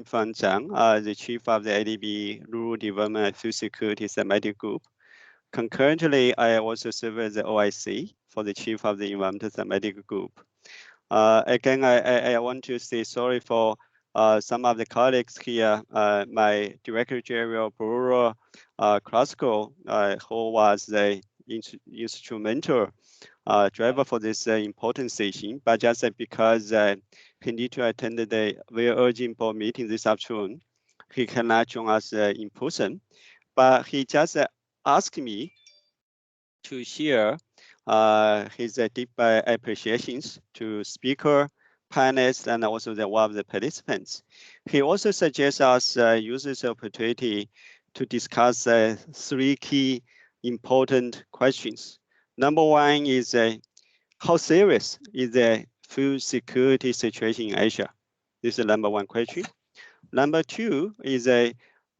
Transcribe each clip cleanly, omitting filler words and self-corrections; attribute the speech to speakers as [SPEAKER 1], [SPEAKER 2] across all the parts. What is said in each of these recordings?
[SPEAKER 1] Fan Zhang, the chief of the ADB Rural Development and Food Security Thematic Group. Concurrently, I also serve as the OIC for the chief of the Environmental Thematic Group. Again, I want to say sorry for some of the colleagues here. My Director General, Brura Krasko, who was the instrumental driver for this important session, but just because he need to attend the very urgent board meeting this afternoon, he cannot join us in person. But he just asked me to share his deep appreciations to speaker, panelists, and also one of the participants. He also suggests us use this opportunity to discuss 3 key important questions. Number one is how serious is the food security situation in Asia? This is the number one question. Number two is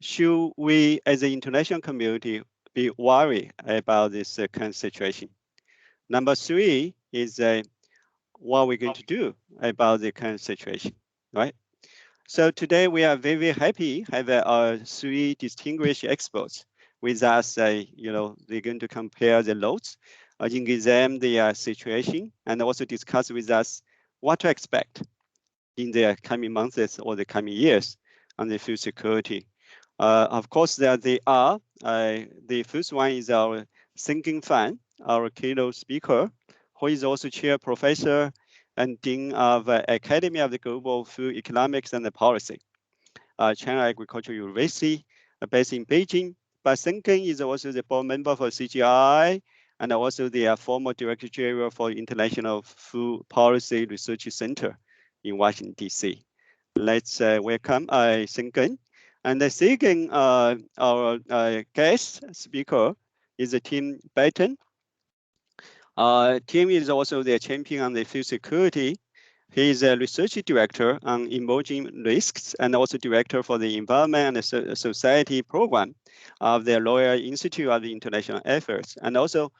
[SPEAKER 1] should we as an international community be worried about this current situation? Number three is what we're going to do about the current situation, right? So today we are very, very happy to have our 3 distinguished experts with us. They're going to compare the loads, examine the situation, and also discuss with us what to expect in the coming months or the coming years on the food security. Of course, there they are. The first one is our Sinking Fan, our keynote speaker, who is also chair professor and dean of Academy of the Global Food Economics and Policy, China Agricultural University, based in Beijing. But Sinking is also the board member for CGI and also the former director general for International Food Policy Research Center in Washington, D.C. Let's welcome Sinking. And the second, our guest speaker is Tim Batten. Tim is also the champion on the food security. He is a research director on emerging risks and also director for the Environment and Society program of the Royal Institute of the International Affairs. And also,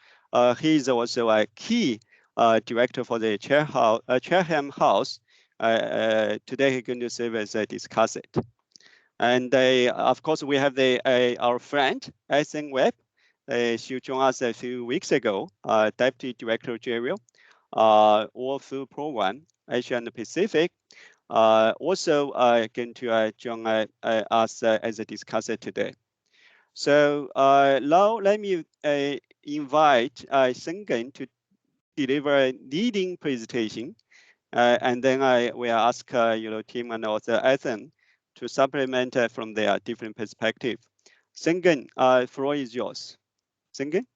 [SPEAKER 1] he is also a key director for the Chatham House. Today, he's going to serve as a discuss it. And of course, we have our friend, Ethan Webb. She joined us a few weeks ago, Deputy Director General, World Food Program, Asia and the Pacific. Also going to join us as a discusser today. So now let me invite Sinking to deliver a leading presentation. And then I will ask Tim and also Ethan to supplement from their different perspective. Sinking, floor is yours. Sinking?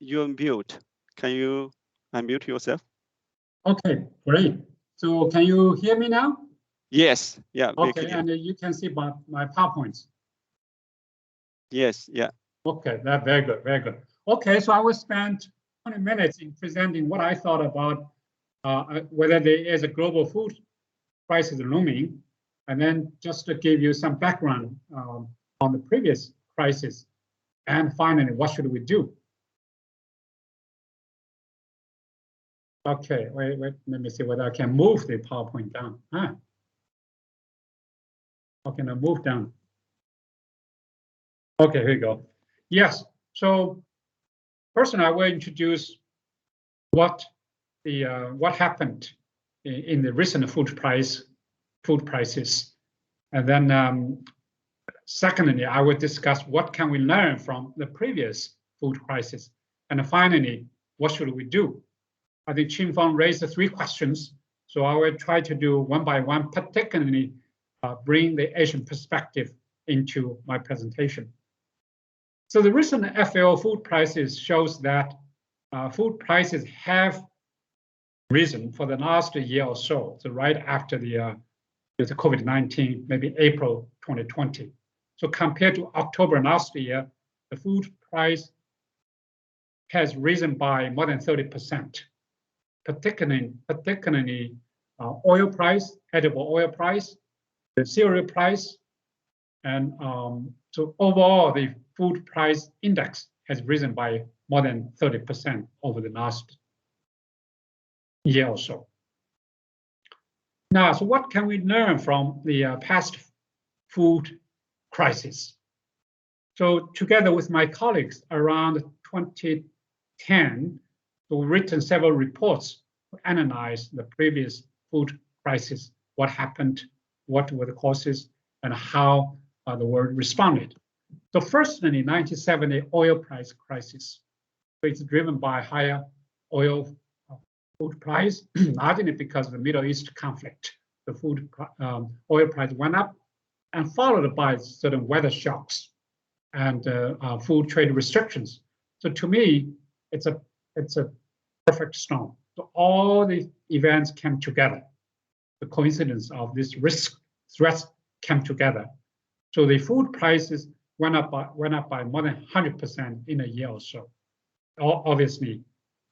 [SPEAKER 1] You're mute. Can you unmute yourself?
[SPEAKER 2] Okay, great. So can you hear me now?
[SPEAKER 1] Yes, yeah.
[SPEAKER 2] Okay, and you can see my PowerPoints.
[SPEAKER 1] Yes, yeah.
[SPEAKER 2] Okay, that's very good, very good. Okay, so I will spend 20 minutes in presenting what I thought about whether there is a global food crisis looming, and then just to give you some background on the previous crisis, and finally, what should we do? Okay, wait, let me see whether I can move the PowerPoint down. Okay, now move down. Okay, here we go. Yes, so first I will introduce what happened in the recent food prices, and then secondly, I will discuss what can we learn from the previous food crisis, and finally, what should we do? I think Qin Fang raised 3 questions, so I will try to do one by one, particularly bring the Asian perspective into my presentation. So the recent FAO food prices shows that food prices have risen for the last year or so. So right after the COVID-19, maybe April 2020. So compared to October last year, the food price has risen by more than 30%. Particularly oil price, edible oil price, the cereal price, and so overall the food price index has risen by more than 30% over the last year or so. Now, so what can we learn from the past food crisis? So together with my colleagues around 2010, we've written several reports to analyze the previous food crisis, what happened, what were the causes, and how the world responded. So first, in the 1970 oil price crisis, so it's driven by higher oil food price, largely because of the Middle East conflict. The oil price went up, and followed by certain weather shocks and food trade restrictions. So to me, it's a perfect storm. So all the events came together. The coincidence of these threats came together. So the food prices went up by more than 100% in a year or so. Obviously,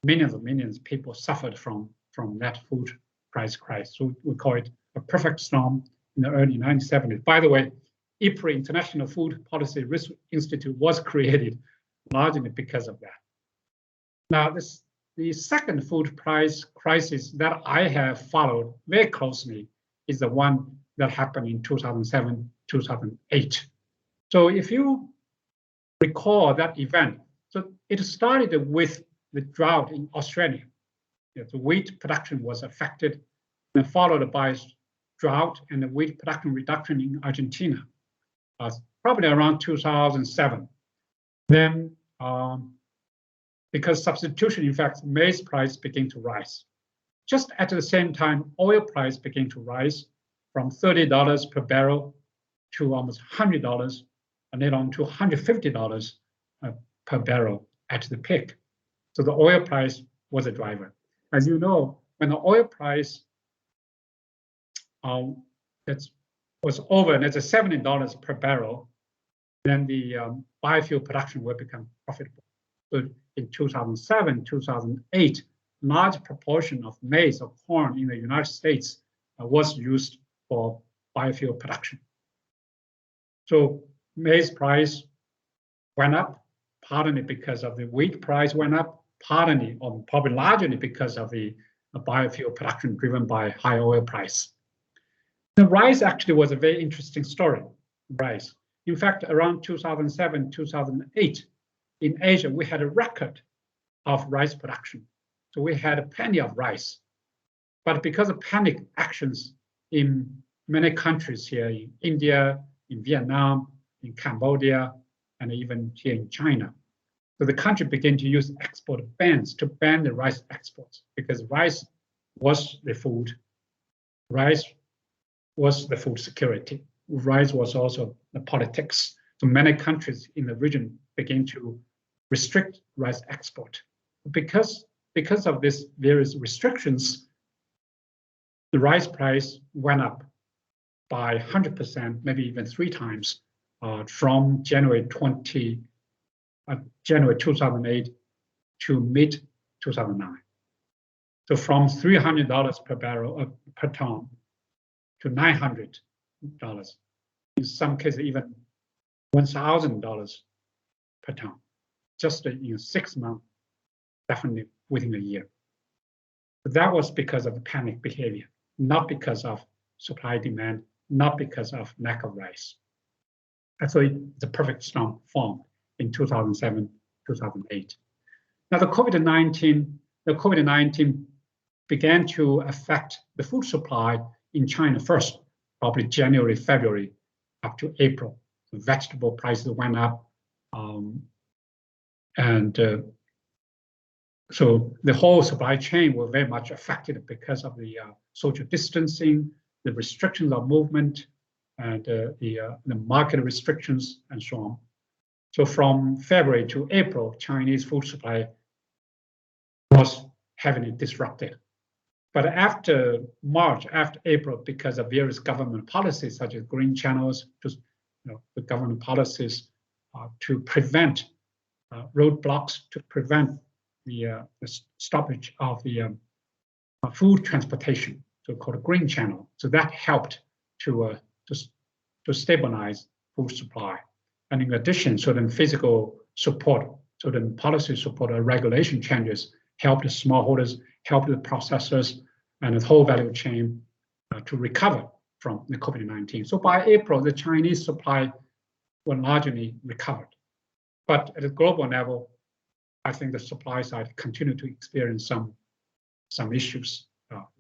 [SPEAKER 2] millions of people suffered from that food price crisis. So we call it a perfect storm in the early 1970s. By the way, IPRI, International Food Policy Risk Institute, was created largely because of that. Now, the second food price crisis that I have followed very closely is the one that happened in 2007, 2008. So if you recall that event, so it started with the drought in Australia. The wheat production was affected, and followed by drought and the wheat production reduction in Argentina, probably around 2007. Then, because substitution, in fact, maize price began to rise. Just at the same time, oil price began to rise from $30 per barrel to almost $100, and then on to $150 per barrel at the peak. So the oil price was a driver. As you know, when the oil price was over, and it's $70 per barrel, then the biofuel production will become profitable. So in 2007, 2008, large proportion of maize or corn in the United States was used for biofuel production. So maize price went up, partly because of the wheat price went up, partly or probably largely because of the biofuel production driven by high oil price. The rice actually was a very interesting story, rice. In fact, around 2007, 2008, in Asia, we had a record of rice production. So we had plenty of rice. But because of panic actions in many countries here, in India, in Vietnam, in Cambodia, and even here in China, so the country began to use export bans to ban the rice exports, because rice was the food. Rice was the food security. Rice was also the politics. So many countries in the region began to restrict rice export. Because of these various restrictions, the rice price went up by 100%, maybe even 3 times, from January 2008 to mid 2009. So from $300 per barrel per ton to $900, in some cases even $1,000 per ton, just in 6 months, definitely within a year. But that was because of the panic behavior, not because of supply demand, not because of lack of rice. And so the perfect storm formed in 2007, 2008. Now the COVID-19 began to affect the food supply in China first, probably January, February, up to April. The vegetable prices went up, so the whole supply chain was very much affected because of the social distancing, the restrictions of movement, and the market restrictions, and so on. So from February to April, Chinese food supply was heavily disrupted. But after March, after April, because of various government policies such as green channels, the government policies to prevent roadblocks, to prevent the stoppage of the food transportation, so-called green channel. So that helped to stabilize food supply. And in addition, certain physical support, certain policy support or regulation changes helped the smallholders, helped the processors, and the whole value chain to recover from the COVID-19. So by April, the Chinese supply were largely recovered. But at a global level, I think the supply side continued to experience some issues,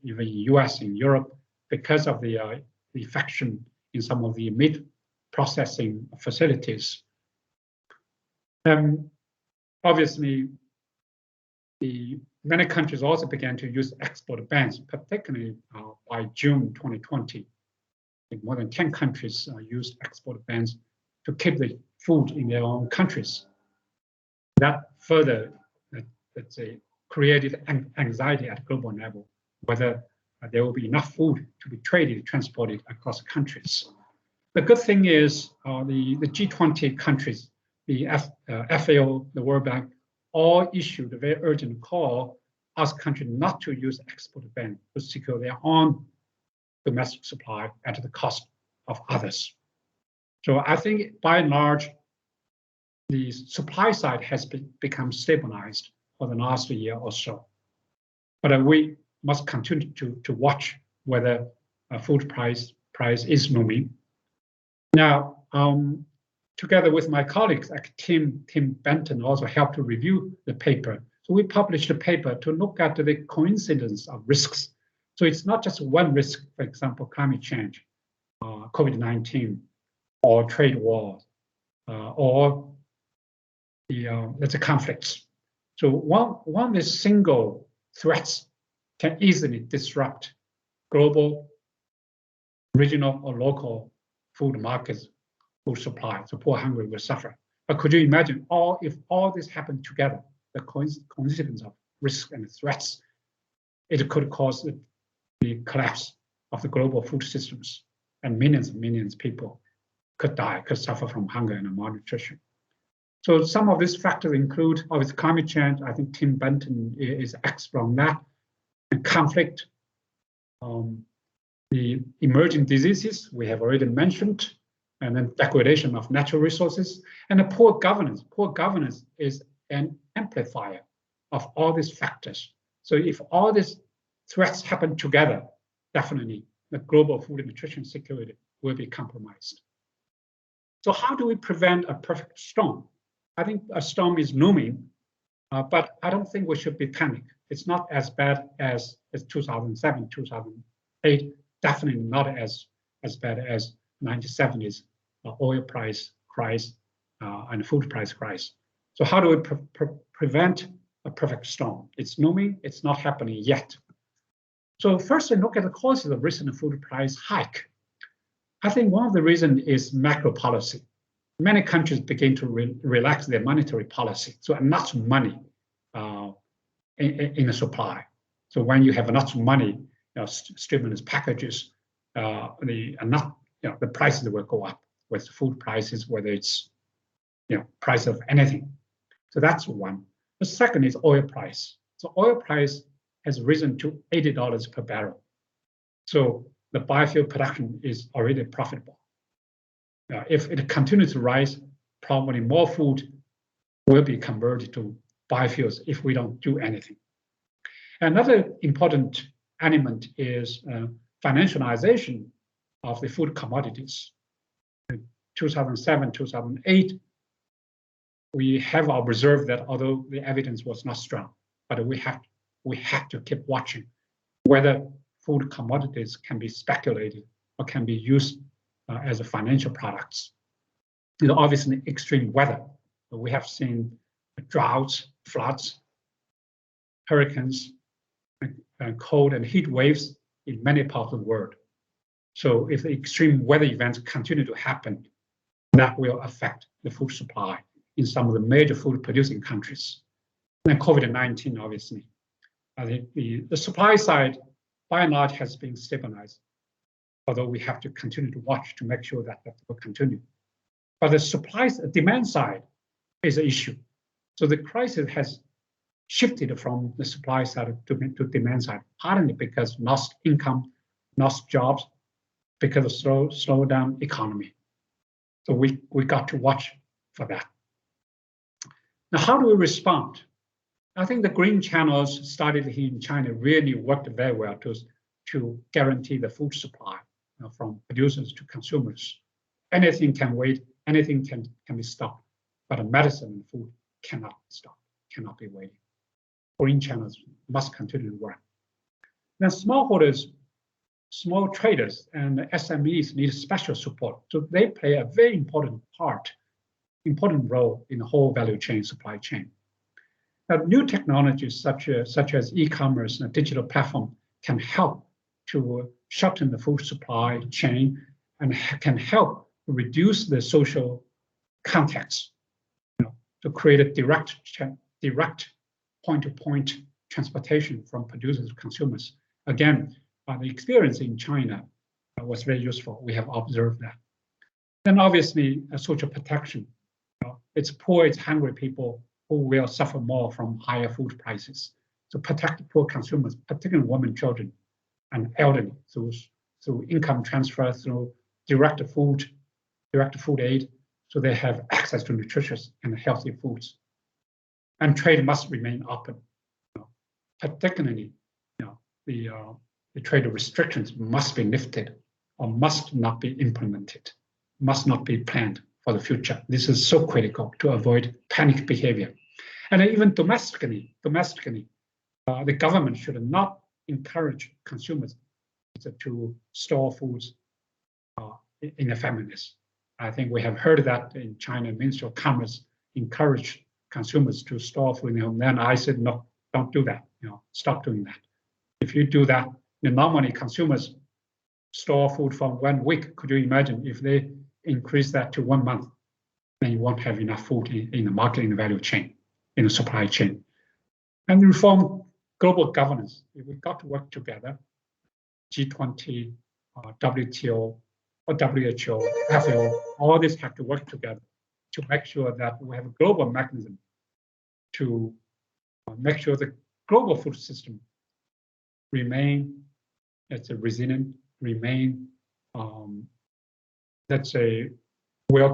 [SPEAKER 2] even in US, in Europe, because of the infection in some of the meat processing facilities. Obviously, many countries also began to use export bans, particularly by June 2020. I think more than 10 countries used export bans to keep the food in their own countries. That further, let's say, created anxiety at global level, whether there will be enough food to be traded, transported across countries. The good thing is the G20 countries, the FAO, the World Bank, all issued a very urgent call, ask countries not to use export ban to secure their own domestic supply at the cost of others. So I think by and large, the supply side has become stabilized for the last year or so. But we must continue to watch whether food price is looming. Now, together with my colleagues, like Tim Benton also helped to review the paper. So we published a paper to look at the coincidence of risks. So it's not just one risk, for example, climate change, COVID-19, or trade wars, or the conflicts. So one is single threats can easily disrupt global, regional, or local food markets, food supply. So poor Hungary will suffer. But could you imagine if all this happened together, the coincidence of risk and threats, it could cause the collapse of the global food systems, and millions of people could die, could suffer from hunger and malnutrition. So some of these factors include, obviously, climate change. I think Tim Benton is expert on that, and conflict, the emerging diseases we have already mentioned, and then degradation of natural resources, and the poor governance. Poor governance is an amplifier of all these factors. So if all these threats happen together, definitely the global food and nutrition security will be compromised. So how do we prevent a perfect storm? I think a storm is looming, but I don't think we should be panicked. It's not as bad as 2007, 2008, definitely not as bad as 1970s oil price crisis and food price crisis. So how do we prevent a perfect storm? It's looming, it's not happening yet. So first, look at the causes of recent food price hike. I think one of the reasons is macro policy. Many countries begin to relax their monetary policy, so enough money in the supply. So when you have enough money, stimulus packages, the prices will go up with food prices, whether it's price of anything. So that's one. The second is oil price. So oil price has risen to $80 per barrel. So the biofuel production is already profitable. If it continues to rise, probably more food will be converted to biofuels if we don't do anything. Another important element is financialization of the food commodities. In 2007, 2008, we have observed that although the evidence was not strong, but we have to keep watching whether food commodities can be speculated or can be used as a financial products. Obviously, extreme weather. We have seen droughts, floods, hurricanes, and cold and heat waves in many parts of the world. So if the extreme weather events continue to happen, that will affect the food supply in some of the major food producing countries. And COVID-19, obviously. I think the supply side, by and large, has been stabilized, although we have to continue to watch to make sure that will continue. But the demand side is an issue. So the crisis has shifted from the supply side to demand side, partly because lost income, lost jobs, because of slow down economy. So we got to watch for that. Now, how do we respond? I think the green channels started here in China really worked very well to guarantee the food supply from producers to consumers. Anything can wait, anything can be stopped, but medicine and food cannot stop, cannot be waiting. Green channels must continue to work. Then smallholders, small traders, and SMEs need special support. So they play a very important role in the whole value chain, supply chain. Now, new technologies such as e-commerce and digital platform can help to shorten the food supply chain and can help reduce the social contacts, to create a direct point-to-point transportation from producers to consumers. Again, the experience in China was very useful. We have observed that. Then obviously, social protection. It's poor, it's hungry people who will suffer more from higher food prices. So protect poor consumers, particularly women, children, and elderly through income transfer, through direct food aid, so they have access to nutritious and healthy foods. And trade must remain open. Particularly, the trade restrictions must be lifted or must not be implemented, must not be planned for the future. This is so critical to avoid panic behavior. And even domestically, the government should not encourage consumers to store foods in their families. I think we have heard that in China, Ministry of Commerce encouraged consumers to store food in their home. Then I said, no, don't do that. Stop doing that. If you do that, normally consumers store food for 1 week. Could you imagine if they increase that to 1 month? Then you won't have enough food in the market, in the value chain, in the supply chain. And reform global governance. We've got to work together. G20, WTO, or WHO, FAO, all these have to work together to make sure that we have a global mechanism to make sure the global food system remain, resilient, remain, well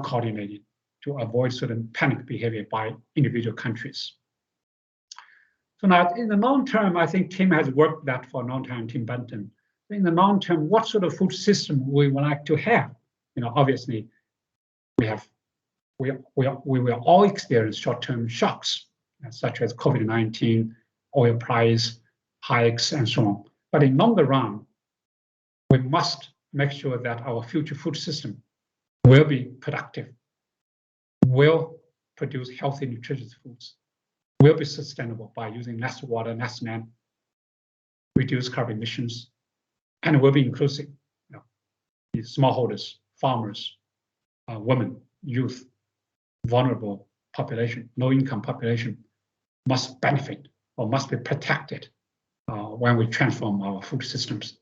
[SPEAKER 2] coordinated to avoid certain panic behavior by individual countries. So now in the long term, I think Tim has worked that for a long time, Tim Benton. In the long term, what sort of food system we would like to have? Obviously, we will all experience short-term shocks, such as COVID-19, oil price hikes, and so on. But in longer run, we must make sure that our future food system will be productive, will produce healthy, nutritious foods, will be sustainable by using less water, less land, reduce carbon emissions, and will be inclusive. Smallholders, farmers, women, youth, vulnerable population, low-income population must benefit or must be protected when we transform our food systems.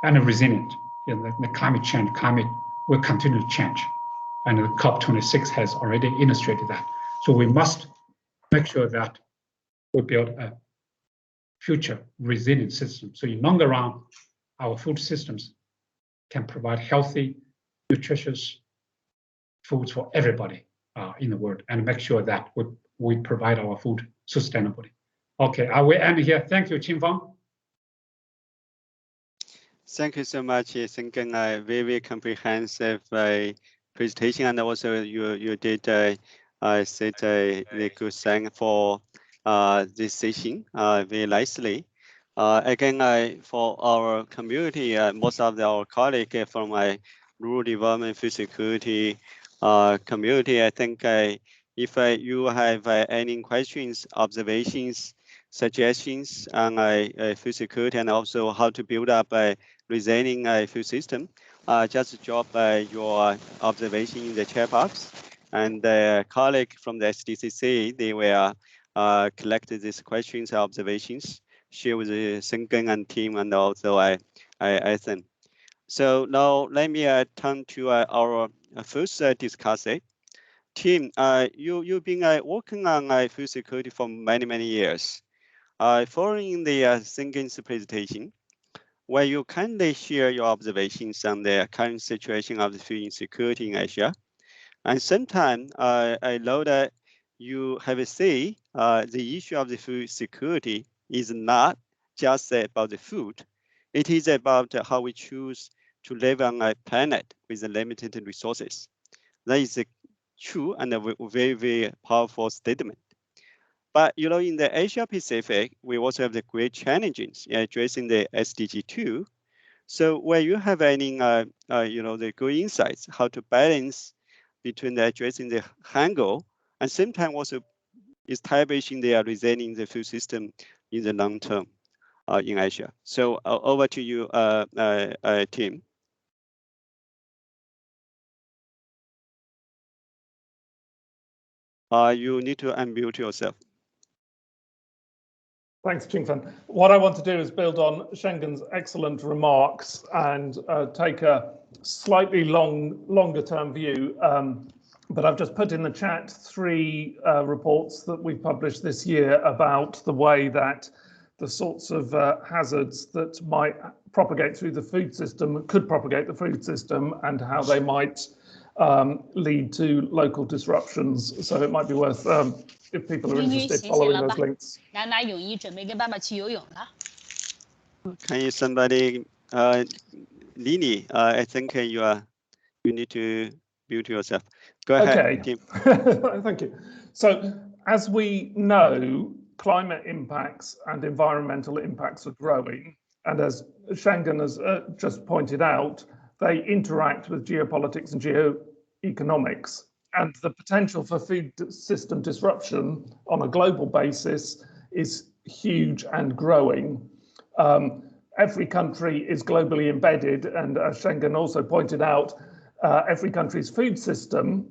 [SPEAKER 2] And resilient. The climate will continue to change. And the COP26 has already illustrated that. So we must make sure that we build a future resilient system. So in longer run, our food systems can provide healthy, nutritious foods for everybody in the world, and make sure that we provide our food sustainably. Okay, I will end here. Thank you, Qingfeng.
[SPEAKER 1] Thank you so much, Senggen. Very comprehensive presentation, and also you did set the good thing for this session very nicely. Again, for our community, most of our colleagues from my rural development, food security community, I think if you have any questions, observations, suggestions on food security, and also how to build up a resilient food system, just drop your observation in the chat box. And the colleague from the SDCC, they will collect these questions, observations, share with Senggen and team, and also Ethan. So now let me turn to our first discussion. Tim, you've been working on food security for many years. Following the Senggen's presentation, where you kindly share your observations on the current situation of the food insecurity in Asia. And sometimes I know that you have said the issue of the food security is not just about the food. It is about how we choose to live on a planet with limited resources. That is a true and a very, very powerful statement. But in the Asia Pacific, we also have the great challenges in addressing the SDG 2. So where you have any, the good insights, how to balance between addressing the hunger and same time also establishing the resilient the food system in the long term in Asia. So over to you, Tim. You need to unmute yourself.
[SPEAKER 3] Thanks, Qingfen. What I want to do is build on Schengen's excellent remarks and take a slightly longer term view. But I've just put in the chat 3 reports that we published this year about the way that the sorts of hazards that might propagate through the food system could propagate the food system and how they might lead to local disruptions. So it might be worth, if people are interested, following those links.
[SPEAKER 1] Can somebody, Lini, I think you need to mute yourself. Go ahead, Tim.
[SPEAKER 3] Thank you. So as we know, climate impacts and environmental impacts are growing. And as Schengen has just pointed out, they interact with geopolitics and geoeconomics. And the potential for food system disruption on a global basis is huge and growing. Every country is globally embedded, and as Schengen also pointed out, every country's food system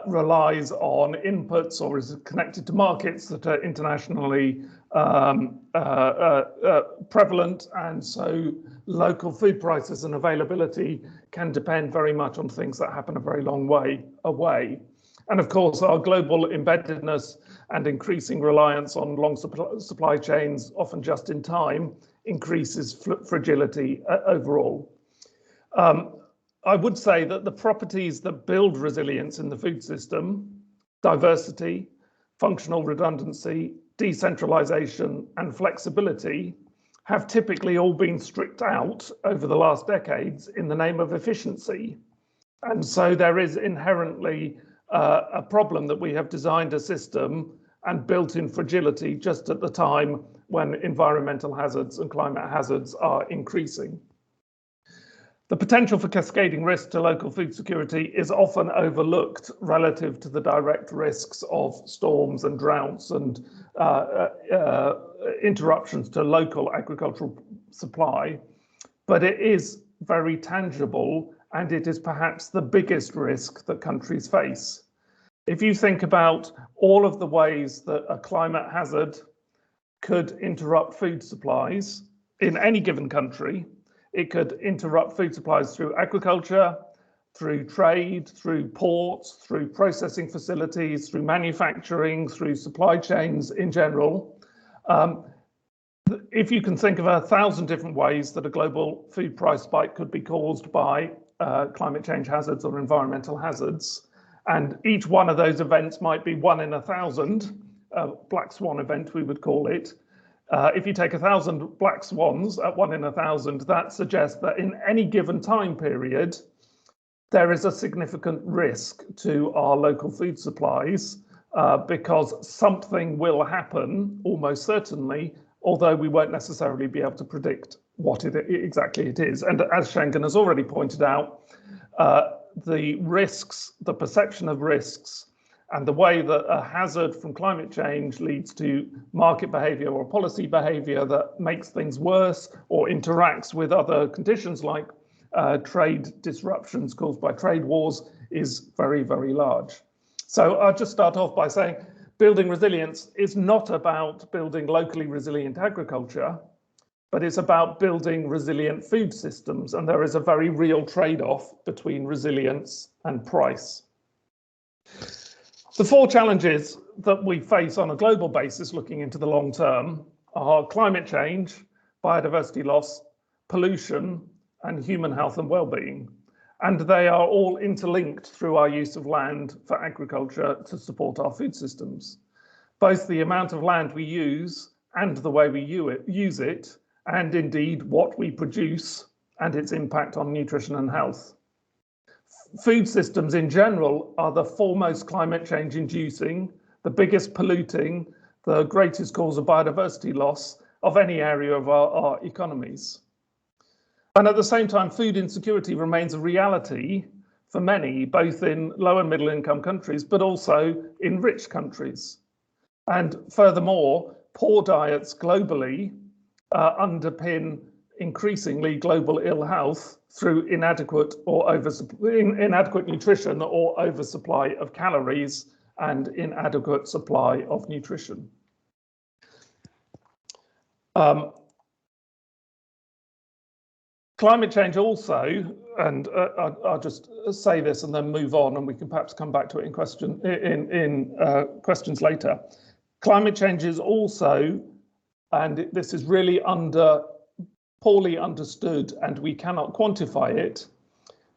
[SPEAKER 3] relies on inputs or is connected to markets that are internationally prevalent, and so local food prices and availability can depend very much on things that happen a very long way away. And of course, our global embeddedness and increasing reliance on long supply chains, often just in time, increases fragility overall. I would say that the properties that build resilience in the food system, diversity, functional redundancy, decentralization, and flexibility, have typically all been stripped out over the last decades in the name of efficiency. And so there is inherently a problem that we have designed a system and built in fragility just at the time when environmental hazards and climate hazards are increasing. The potential for cascading risk to local food security is often overlooked relative to the direct risks of storms and droughts and interruptions to local agricultural supply, but it is very tangible, and it is perhaps the biggest risk that countries face. If you think about all of the ways that a climate hazard could interrupt food supplies in any given country, it could interrupt food supplies through agriculture, through trade, through ports, through processing facilities, through manufacturing, through supply chains in general. If you can think of 1,000 different ways that a global food price spike could be caused by climate change hazards or environmental hazards, and each one of those events might be 1 in 1,000, a black swan event we would call it. If you take 1,000 black swans at 1 in 1,000, that suggests that in any given time period, there is a significant risk to our local food supplies because something will happen, almost certainly, although we won't necessarily be able to predict what exactly it is. And as Schengen has already pointed out, the risks, the perception of risks, and the way that a hazard from climate change leads to market behavior or policy behavior that makes things worse or interacts with other conditions like trade disruptions caused by trade wars is very, very large. So I'll just start off by saying building resilience is not about building locally resilient agriculture, but it's about building resilient food systems. And there is a very real trade-off between resilience and price. The 4 challenges that we face on a global basis looking into the long term are climate change, biodiversity loss, pollution, and human health and well-being. And they are all interlinked through our use of land for agriculture to support our food systems. Both the amount of land we use and the way we use it and indeed what we produce and its impact on nutrition and health. Food systems in general are the foremost climate change inducing, the biggest polluting, the greatest cause of biodiversity loss of any area of our economies. And at the same time, food insecurity remains a reality for many, both in low and middle income countries, but also in rich countries. And furthermore, poor diets globally underpin increasingly global ill health through inadequate nutrition or oversupply of calories and inadequate supply of nutrition. Climate change also, and I'll just say this and then move on, and we can perhaps come back to it in questions later. Climate change is also, and this is really poorly understood, and we cannot quantify it.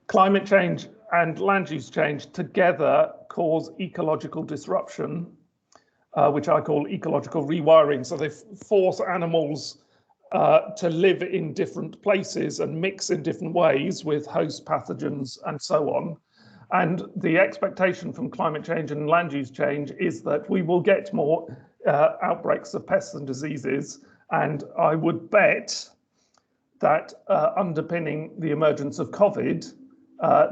[SPEAKER 3] Climate change and land use change together cause ecological disruption, which I call ecological rewiring. So they force animals to live in different places and mix in different ways with host pathogens and so on. And the expectation from climate change and land use change is that we will get more outbreaks of pests and diseases. And I would bet that underpinning the emergence of COVID,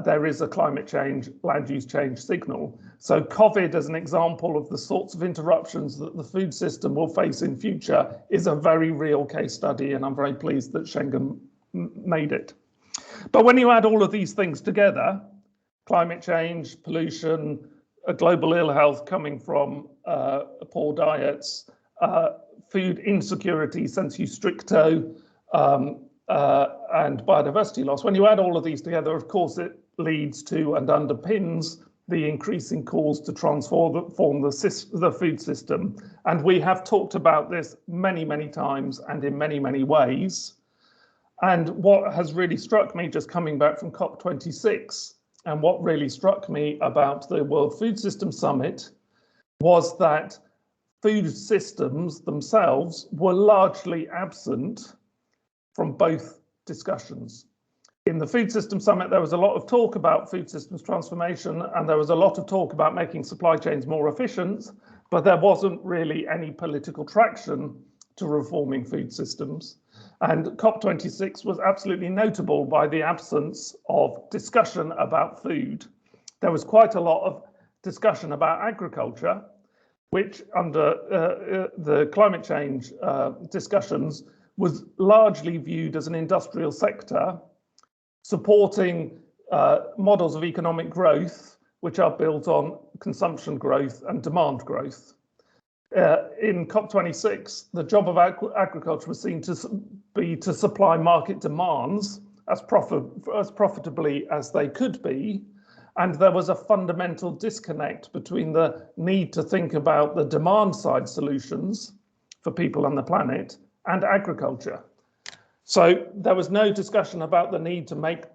[SPEAKER 3] there is a climate change, land use change signal. So COVID, as an example of the sorts of interruptions that the food system will face in future, is a very real case study, and I'm very pleased that Schengen made it. But when you add all of these things together, climate change, pollution, a global ill health coming from poor diets, food insecurity, sensu stricto, and biodiversity loss. When you add all of these together, of course, it leads to and underpins the increasing calls to transform the food system. And we have talked about this many, many times and in many, many ways. And what has really struck me just coming back from COP26, and what really struck me about the World Food System Summit was that food systems themselves were largely absent from both discussions. In the Food System Summit, there was a lot of talk about food systems transformation, and there was a lot of talk about making supply chains more efficient, but there wasn't really any political traction to reforming food systems. And COP26 was absolutely notable by the absence of discussion about food. There was quite a lot of discussion about agriculture, which under the climate change discussions was largely viewed as an industrial sector, supporting models of economic growth, which are built on consumption growth and demand growth. In COP26, the job of agriculture was seen to be to supply market demands as profitably as they could be. And there was a fundamental disconnect between the need to think about the demand side solutions for people on the planet and agriculture. So there was no discussion about the need to make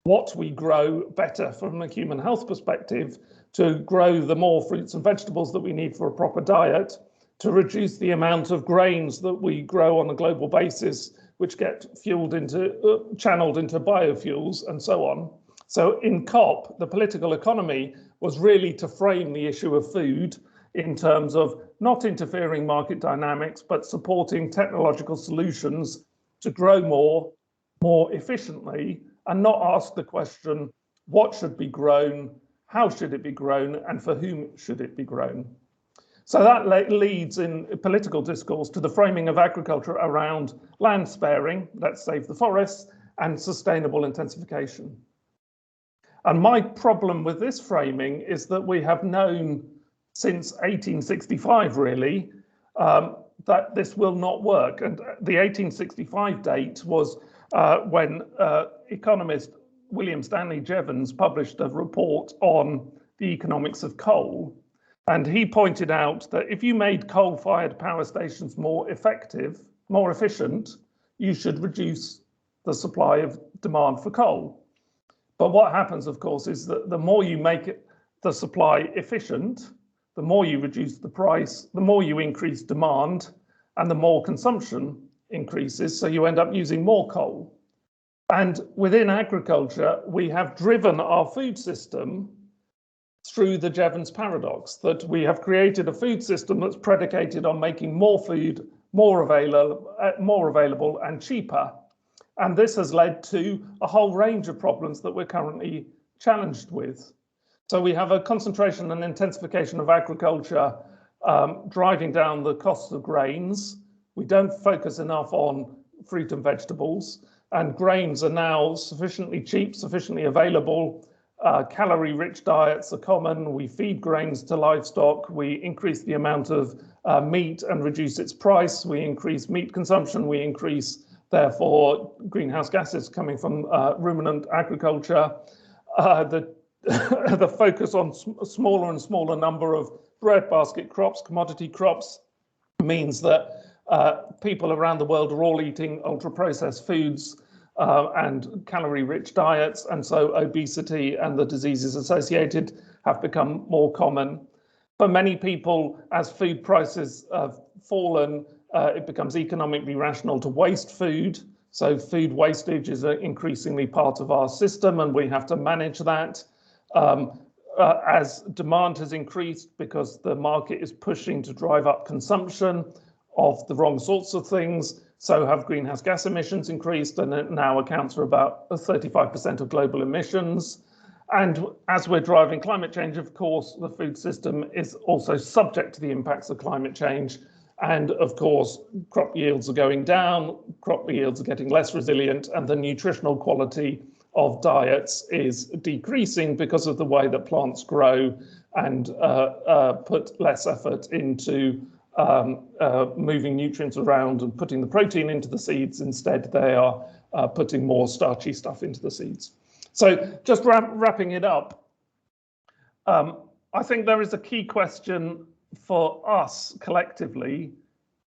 [SPEAKER 3] what we grow better from a human health perspective, to grow the more fruits and vegetables that we need for a proper diet, to reduce the amount of grains that we grow on a global basis, which get channeled into biofuels and so on. So in COP, the political economy was really to frame the issue of food in terms of not interfering market dynamics, but supporting technological solutions to grow more efficiently, and not ask the question, what should be grown, how should it be grown, and for whom should it be grown? So that leads in political discourse to the framing of agriculture around land sparing, let's save the forests, and sustainable intensification. And my problem with this framing is that we have known since 1865, really, that this will not work. And the 1865 date was when economist William Stanley Jevons published a report on the economics of coal. And he pointed out that if you made coal-fired power stations more effective, more efficient, you should reduce the supply of demand for coal. But what happens, of course, is that the more you make the supply efficient, the more you reduce the price, the more you increase demand, and the more consumption increases, so you end up using more coal. And within agriculture, we have driven our food system through the Jevons paradox, that we have created a food system that's predicated on making more food more available and cheaper. And this has led to a whole range of problems that we're currently challenged with. So we have a concentration and intensification of agriculture driving down the costs of grains. We don't focus enough on fruit and vegetables, and grains are now sufficiently cheap, sufficiently available. Calorie-rich diets are common. We feed grains to livestock. We increase the amount of meat and reduce its price. We increase meat consumption. We increase, therefore, greenhouse gases coming from ruminant agriculture. The focus on a smaller and smaller number of breadbasket crops, commodity crops, means that people around the world are all eating ultra-processed foods and calorie-rich diets, and so obesity and the diseases associated have become more common. For many people, as food prices have fallen, it becomes economically rational to waste food. So food wastage is increasingly part of our system, and we have to manage that. As demand has increased because the market is pushing to drive up consumption of the wrong sorts of things, so have greenhouse gas emissions increased, and it now accounts for about 35% of global emissions. And as we're driving climate change, of course, the food system is also subject to the impacts of climate change. And of course, crop yields are going down, crop yields are getting less resilient, and the nutritional quality of diets is decreasing because of the way that plants grow and put less effort into moving nutrients around and putting the protein into the seeds. Instead, they are putting more starchy stuff into the seeds. So just wrapping it up, I think there is a key question for us collectively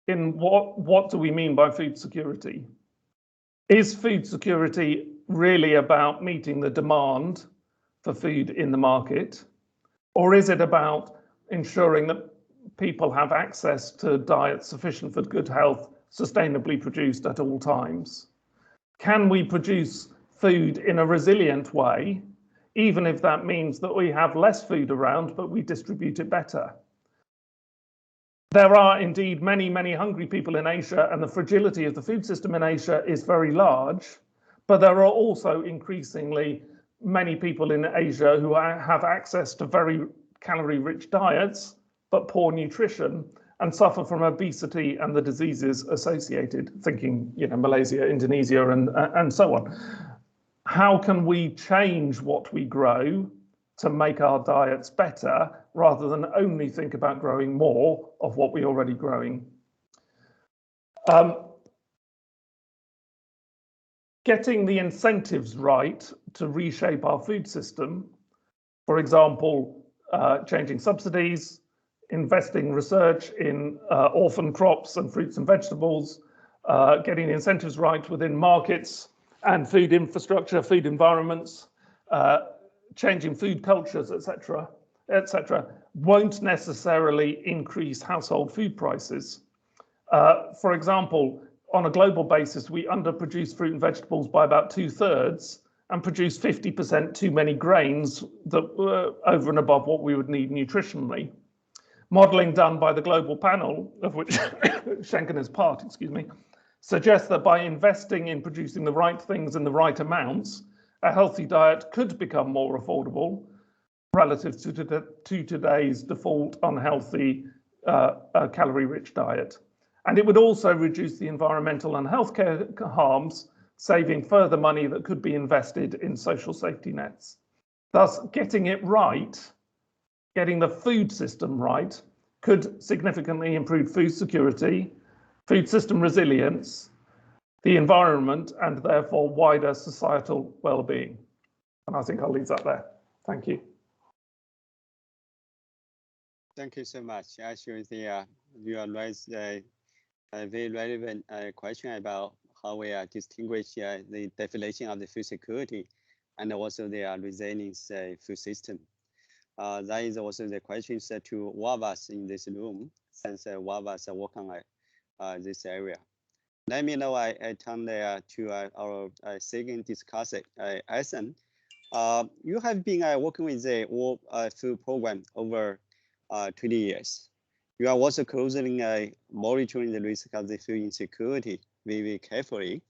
[SPEAKER 3] in what do we mean by food security? Is food security really about meeting the demand for food in the market? Or is it about ensuring that people have access to diets sufficient for good health, sustainably produced at all times? Can we produce food in a resilient way, even if that means that we have less food around, but we distribute it better? There are indeed many, many hungry people in Asia, and the fragility of the food system in Asia is very large. But there are also increasingly many people in Asia who have access to very calorie-rich diets, but poor nutrition, and suffer from obesity and the diseases associated, thinking, Malaysia, Indonesia, and so on. How can we change what we grow to make our diets better, rather than only think about growing more of what we're already growing? Getting the incentives right to reshape our food system, for example, changing subsidies, investing research in orphan crops and fruits and vegetables, getting the incentives right within markets and food infrastructure, food environments, changing food cultures, etc., won't necessarily increase household food prices. For example, on a global basis, we underproduce fruit and vegetables by about 2/3 and produce 50% too many grains that were over and above what we would need nutritionally. Modelling done by the global panel, of which Schenken is part, suggests that by investing in producing the right things in the right amounts, a healthy diet could become more affordable relative to today's default unhealthy calorie-rich diet. And it would also reduce the environmental and healthcare harms, saving further money that could be invested in social safety nets. Thus, getting it right, getting the food system right, could significantly improve food security, food system resilience, the environment, and therefore wider societal well-being. And I think I'll leave that there. Thank you.
[SPEAKER 1] Thank you so much. Actually, you raised a very relevant question about how we distinguish the definition of the food security and also the resilience food system. That is also the question set to all of us in this room, since all of us are working on this area. Let me know I turn there to our second discussion, Essen. You have been working with the World Food Program over 20 years. You are also closely monitoring the risk of the food insecurity very carefully.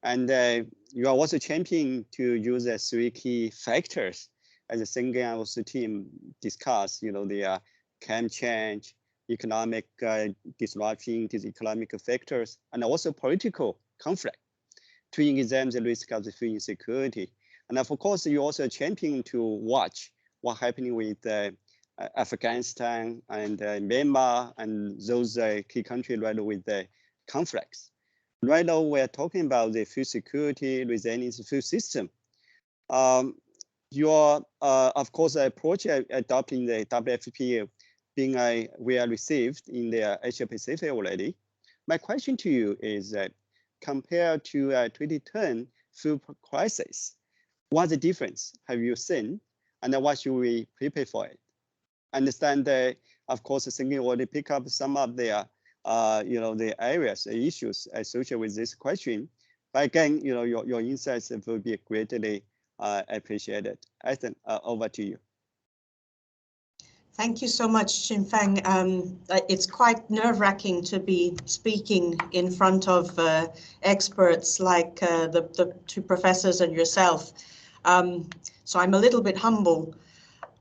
[SPEAKER 1] And you are also championing to use the 3 key factors as the Schengen also team discussed, the climate change, economic disruption, these economic factors, and also political conflict to examine the risk of the food insecurity. And of course, you also champion to watch what's happening with Afghanistan and Myanmar and those key countries right with the conflicts. Right now, we're talking about the food security, resilience food system. Your, of course, approach adopting the WFP being well received in the Asia Pacific already. My question to you is that compared to 2010 food crisis, what's the difference have you seen, and what should we prepare for it? Understand that, of course, thinking already pick up some of the the areas, the issues associated with this question. But again, your insights will be greatly appreciated. Ethan, over to you.
[SPEAKER 4] Thank you so much, Xinfeng. It's quite nerve-wracking to be speaking in front of experts like the 2 professors and yourself. So I'm a little bit humble.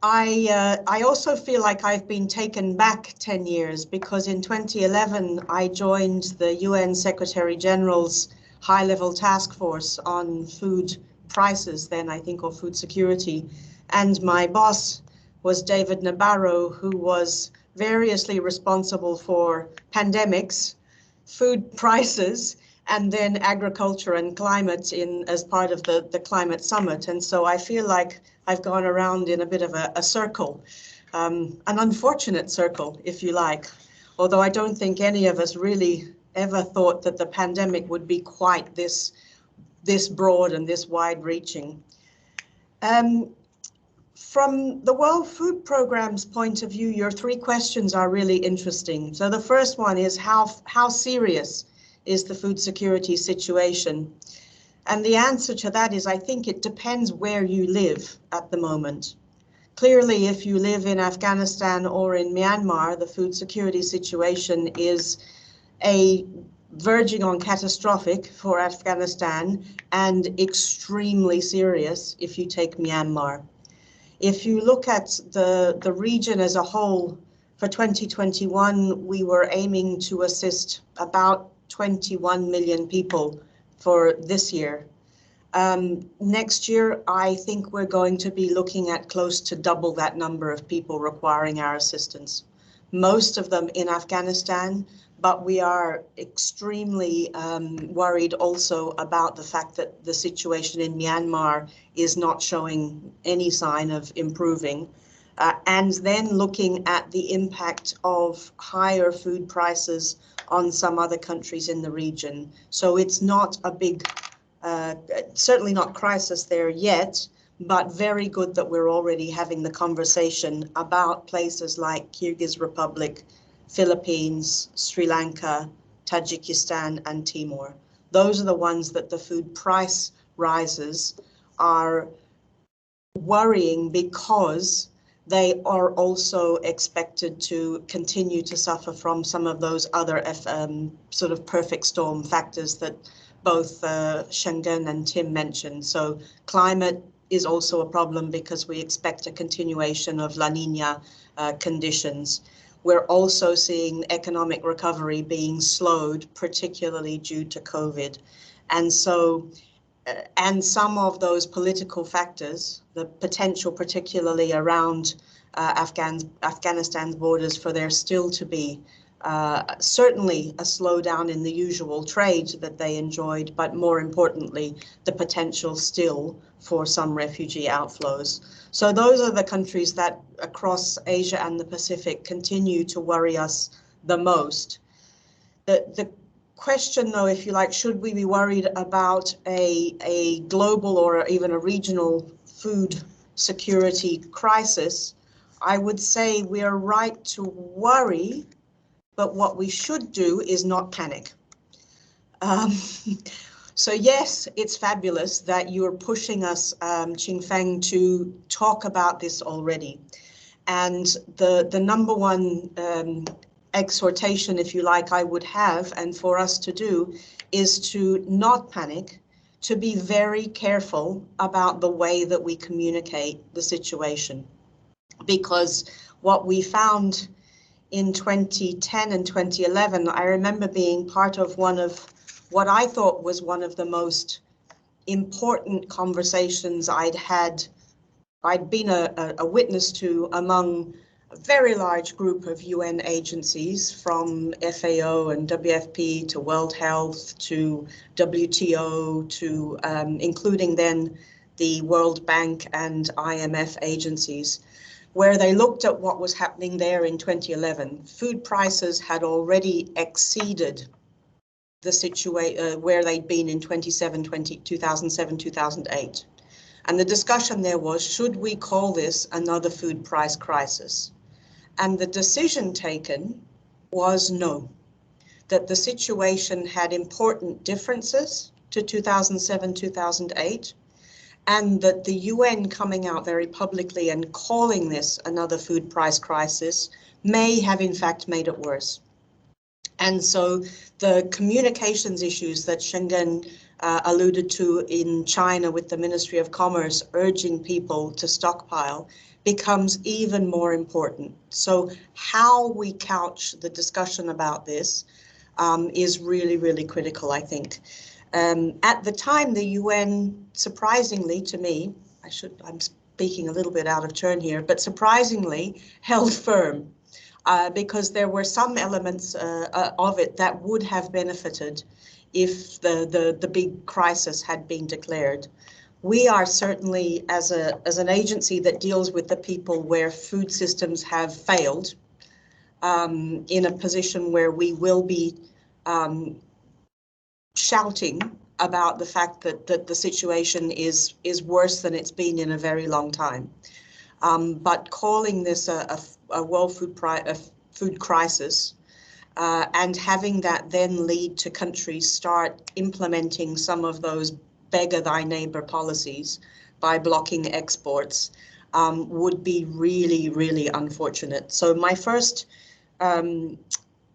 [SPEAKER 4] I also feel like I've been taken back 10 years because in 2011, I joined the UN Secretary General's high-level task force on food prices, then I think, or food security. And my boss was David Nabarro, who was variously responsible for pandemics, food prices, and then agriculture and climate as part of the climate summit. And so I feel like I've gone around in a bit of a circle, an unfortunate circle, if you like, although I don't think any of us really ever thought that the pandemic would be quite this broad and this wide-reaching. From the World Food Programme's point of view, your 3 questions are really interesting. So the first one is how serious is the food security situation? And the answer to that is, I think it depends where you live at the moment. Clearly, if you live in Afghanistan or in Myanmar, the food security situation is verging on catastrophic for Afghanistan and extremely serious if you take Myanmar. If you look at the region as a whole, for 2021, we were aiming to assist about 21 million people for this year. Next year, I think we're going to be looking at close to double that number of people requiring our assistance. Most of them in Afghanistan, but we are extremely worried also about the fact that the situation in Myanmar is not showing any sign of improving. And then looking at the impact of higher food prices on some other countries in the region. So it's not a big, certainly not crisis there yet, but very good that we're already having the conversation about places like Kyrgyz Republic, Philippines, Sri Lanka, Tajikistan, and Timor. Those are the ones that the food price rises are worrying because they are also expected to continue to suffer from some of those other sort of perfect storm factors that both Schengen and Tim mentioned. So climate is also a problem because we expect a continuation of La Nina conditions. We're also seeing economic recovery being slowed, particularly due to COVID. And so, and some of those political factors, the potential particularly around Afghanistan's borders for there still to be certainly a slowdown in the usual trade that they enjoyed, but more importantly, the potential still for some refugee outflows. So those are the countries that across Asia and the Pacific continue to worry us the most. The question, though, if you like, should we be worried about a global or even a regional food security crisis? I would say we are right to worry, but what we should do is not panic. So yes, it's fabulous that you're pushing us, Qingfeng, to talk about this already. And the number one exhortation, if you like, I would have, and for us to do, is to not panic, to be very careful about the way that we communicate the situation. Because what we found in 2010 and 2011, I remember being part of one of what I thought was one of the most important conversations I'd been a witness to among a very large group of UN agencies, from FAO and WFP to World Health to WTO to including then the World Bank and IMF agencies, where they looked at what was happening there in 2011. Food prices had already exceeded the situation where they'd been in 2007, 2008. And the discussion there was, should we call this another food price crisis? And the decision taken was no, that the situation had important differences to 2007, 2008, and that the UN coming out very publicly and calling this another food price crisis may have in fact made it worse. And so the communications issues that Schengen alluded to in China with the Ministry of Commerce urging people to stockpile becomes even more important. So how we couch the discussion about this is really, really critical, I think. At the time, the UN, surprisingly to me, I'm speaking a little bit out of turn here, but surprisingly held firm. Because there were some elements of it that would have benefited if the big crisis had been declared. We are certainly, as an agency that deals with the people where food systems have failed, in a position where we will be shouting about the fact that the situation is worse than it's been in a very long time. But calling this a world food crisis and having that then lead to countries start implementing some of those beggar thy neighbor policies by blocking exports would be really, really unfortunate. So my first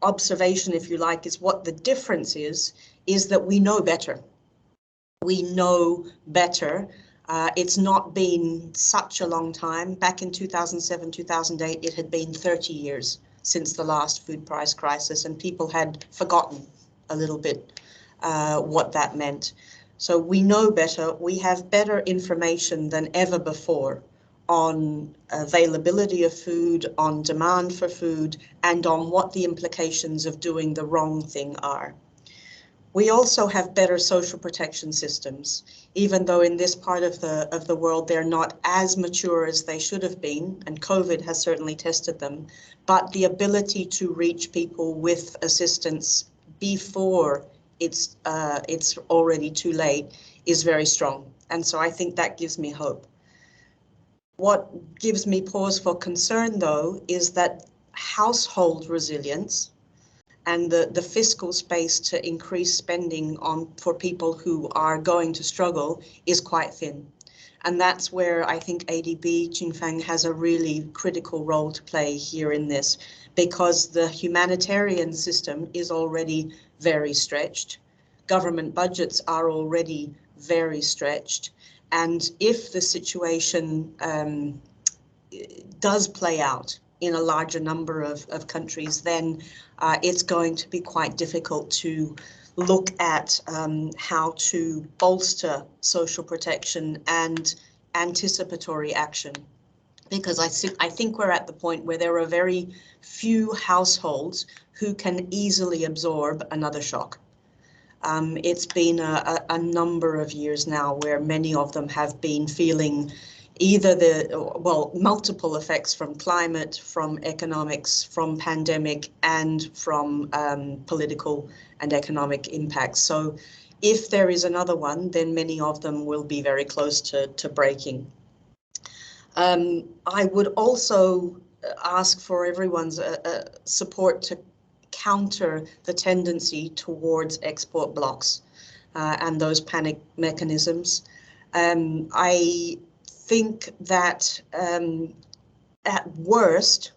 [SPEAKER 4] observation, if you like, is what the difference is that we know better. We know better. It's not been such a long time. Back in 2007, 2008, it had been 30 years since the last food price crisis, and people had forgotten a little bit what that meant. So we know better. We have better information than ever before on availability of food, on demand for food, and on what the implications of doing the wrong thing are. We also have better social protection systems, even though in this part of the world they're not as mature as they should have been, and COVID has certainly tested them, but the ability to reach people with assistance before it's already too late is very strong. And so I think that gives me hope. What gives me pause for concern, though, is that household resilience and the fiscal space to increase spending for people who are going to struggle is quite thin. And that's where I think ADB, Qingfeng, has a really critical role to play here in this, because the humanitarian system is already very stretched. Government budgets are already very stretched. And if the situation does play out in a larger number of countries, then it's going to be quite difficult to look at how to bolster social protection and anticipatory action. Because I think we're at the point where there are very few households who can easily absorb another shock. It's been a number of years now where many of them have been feeling either multiple effects from climate, from economics, from pandemic, and from political and economic impacts. So if there is another one, then many of them will be very close to breaking. I would also ask for everyone's support to counter the tendency towards export blocks and those panic mechanisms. I think that at worst,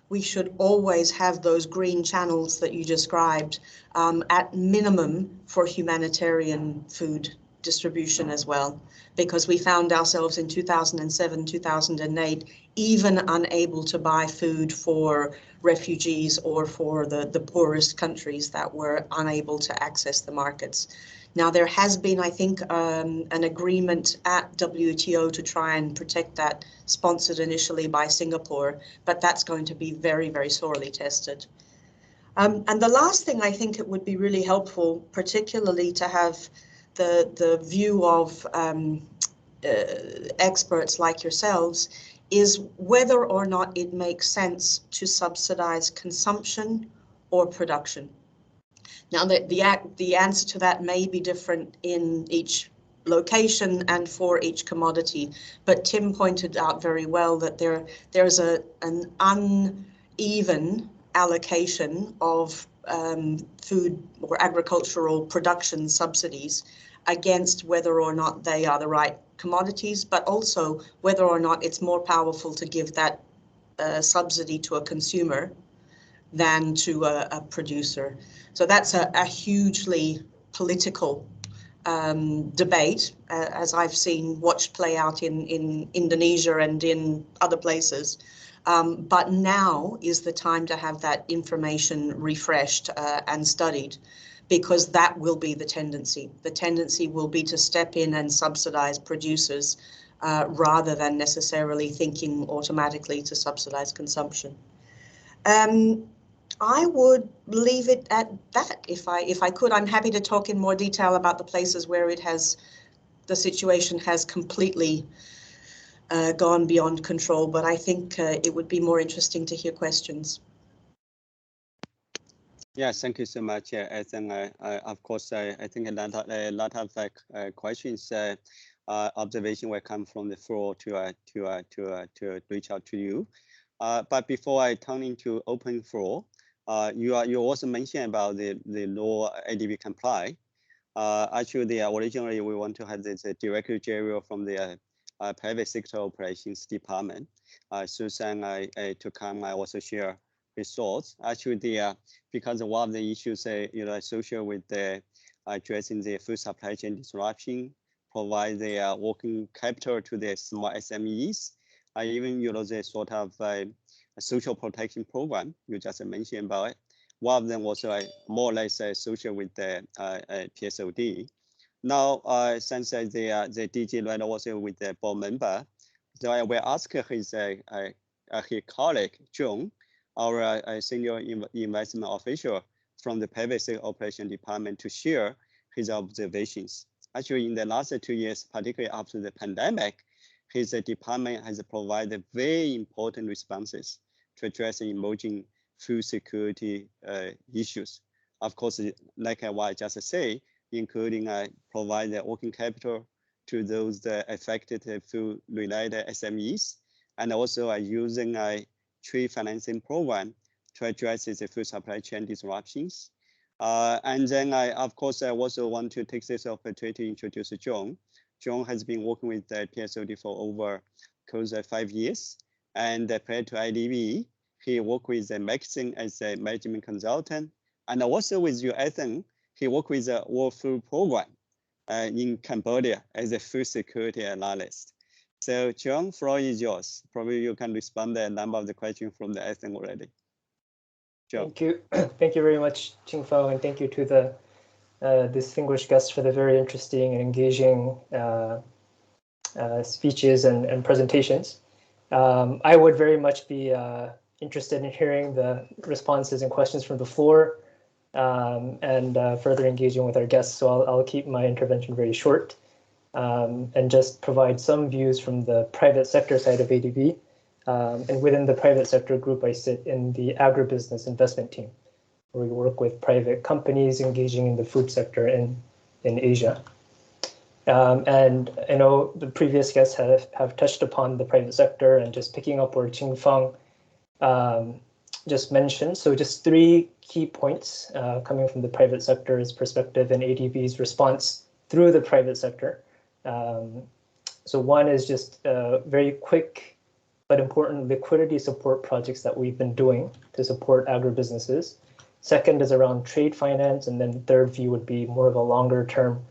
[SPEAKER 4] we should always have those green channels that you described at minimum for humanitarian food distribution as well, because we found ourselves in 2007, 2008, even unable to buy food for refugees or for the poorest countries that were unable to access the markets. Now, there has been, I think, an agreement at WTO to try and protect that, sponsored initially by Singapore, but that's going to be very, very sorely tested. And the last thing, I think it would be really helpful, particularly to have the view of experts like yourselves, is whether or not it makes sense to subsidize consumption or production. Now, the answer to that may be different in each location and for each commodity, but Tim pointed out very well that there's an uneven allocation of food or agricultural production subsidies against whether or not they are the right commodities, but also whether or not it's more powerful to give that subsidy to a consumer than to a producer. So that's a hugely political debate, as I've watched play out in Indonesia and in other places. But now is the time to have that information refreshed and studied, because that will be the tendency. The tendency will be to step in and subsidize producers rather than necessarily thinking automatically to subsidize consumption. I would leave it at that if I could. I'm happy to talk in more detail about the places where the situation has completely gone beyond control, but I think it would be more interesting to hear questions.
[SPEAKER 1] Yeah, thank you so much. I think, of course, I think a lot of questions, observation will come from the floor to reach out to you. But before I turn into open floor, you also mentioned about the law ADB comply. Actually, originally we want to have this director general from the private sector operations department, Susan, to come. I also share his thoughts. Actually, because one of the issues, associated with the addressing the food supply chain disruption, provide the working capital to the small SMEs, even the sort of a social protection program you just mentioned about it. One of them was more or less associated with the PSOD. Now, since the DG right also with the board member, so I will ask his colleague John, our senior investment official from the private sector operation department, to share his observations. Actually, in the last 2 years, particularly after the pandemic, his department has provided very important responses to address emerging food security issues. Of course, like what I just said, including provide the working capital to those affected food-related SMEs, and also using a trade financing program to address the food supply chain disruptions. And then of course, I also want to take this opportunity to introduce John. John has been working with the PSOD for over close to 5 years. And prior to IDB, he worked with Maxim as a management consultant. And also with USN, he worked with the World Food Program in Cambodia as a food security analyst. So John, floor is yours. Probably you can respond to a number of the questions from the USN already. John.
[SPEAKER 5] Thank you. Thank you very much, Qingfeng, and thank you to the distinguished guests for the very interesting and engaging speeches and presentations. I would very much be interested in hearing the responses and questions from the floor and further engaging with our guests. So I'll keep my intervention very short and just provide some views from the private sector side of ADB. And within the private sector group, I sit in the agribusiness investment team, where we work with private companies engaging in the food sector in Asia. And I know the previous guests have touched upon the private sector, and just picking up where Qingfeng just mentioned. So just 3 key points coming from the private sector's perspective and ADB's response through the private sector. So one is just very quick but important liquidity support projects that we've been doing to support agribusinesses. Second is around trade finance, and then third view would be more of a longer term.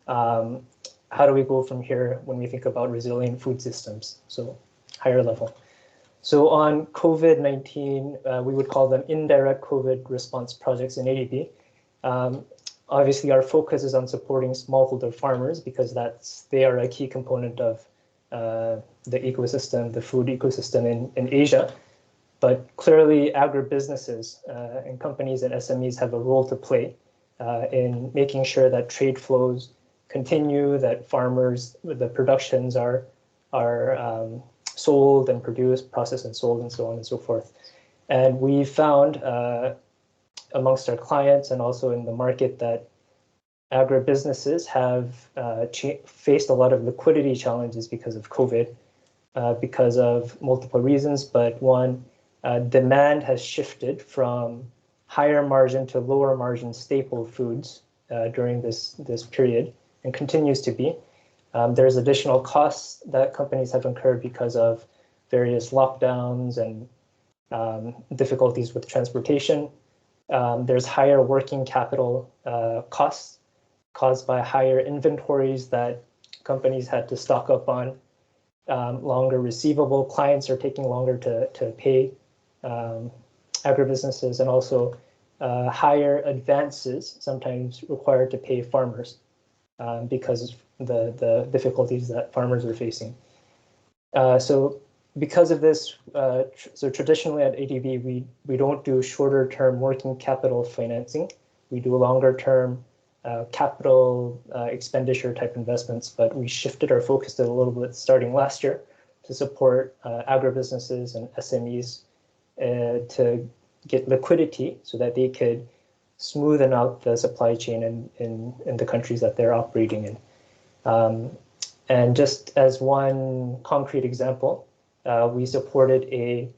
[SPEAKER 5] How do we go from here when we think about resilient food systems? So higher level. So on COVID-19, we would call them indirect COVID response projects in ADB. Obviously, our focus is on supporting smallholder farmers because they are a key component of the ecosystem, the food ecosystem in Asia. But clearly, agribusinesses and companies and SMEs have a role to play in making sure that trade flows continue, that farmers, the productions are sold and produced, processed and sold, and so on and so forth. And we found amongst our clients and also in the market that agribusinesses have faced a lot of liquidity challenges because of COVID, because of multiple reasons. But one, demand has shifted from higher margin to lower margin staple foods during this period and continues to be. There's additional costs that companies have incurred because of various lockdowns and difficulties with transportation. There's higher working capital costs caused by higher inventories that companies had to stock up on, longer receivable. Clients are taking longer to pay agribusinesses, and also higher advances sometimes required to pay farmers because of the difficulties that farmers are facing. So because of this, so traditionally at ADB, we don't do shorter term working capital financing. We do longer term capital expenditure type investments, but we shifted our focus a little bit starting last year to support agribusinesses and SMEs to get liquidity so that they could smoothen out the supply chain in the countries that they're operating in. And just as one concrete example, we supported a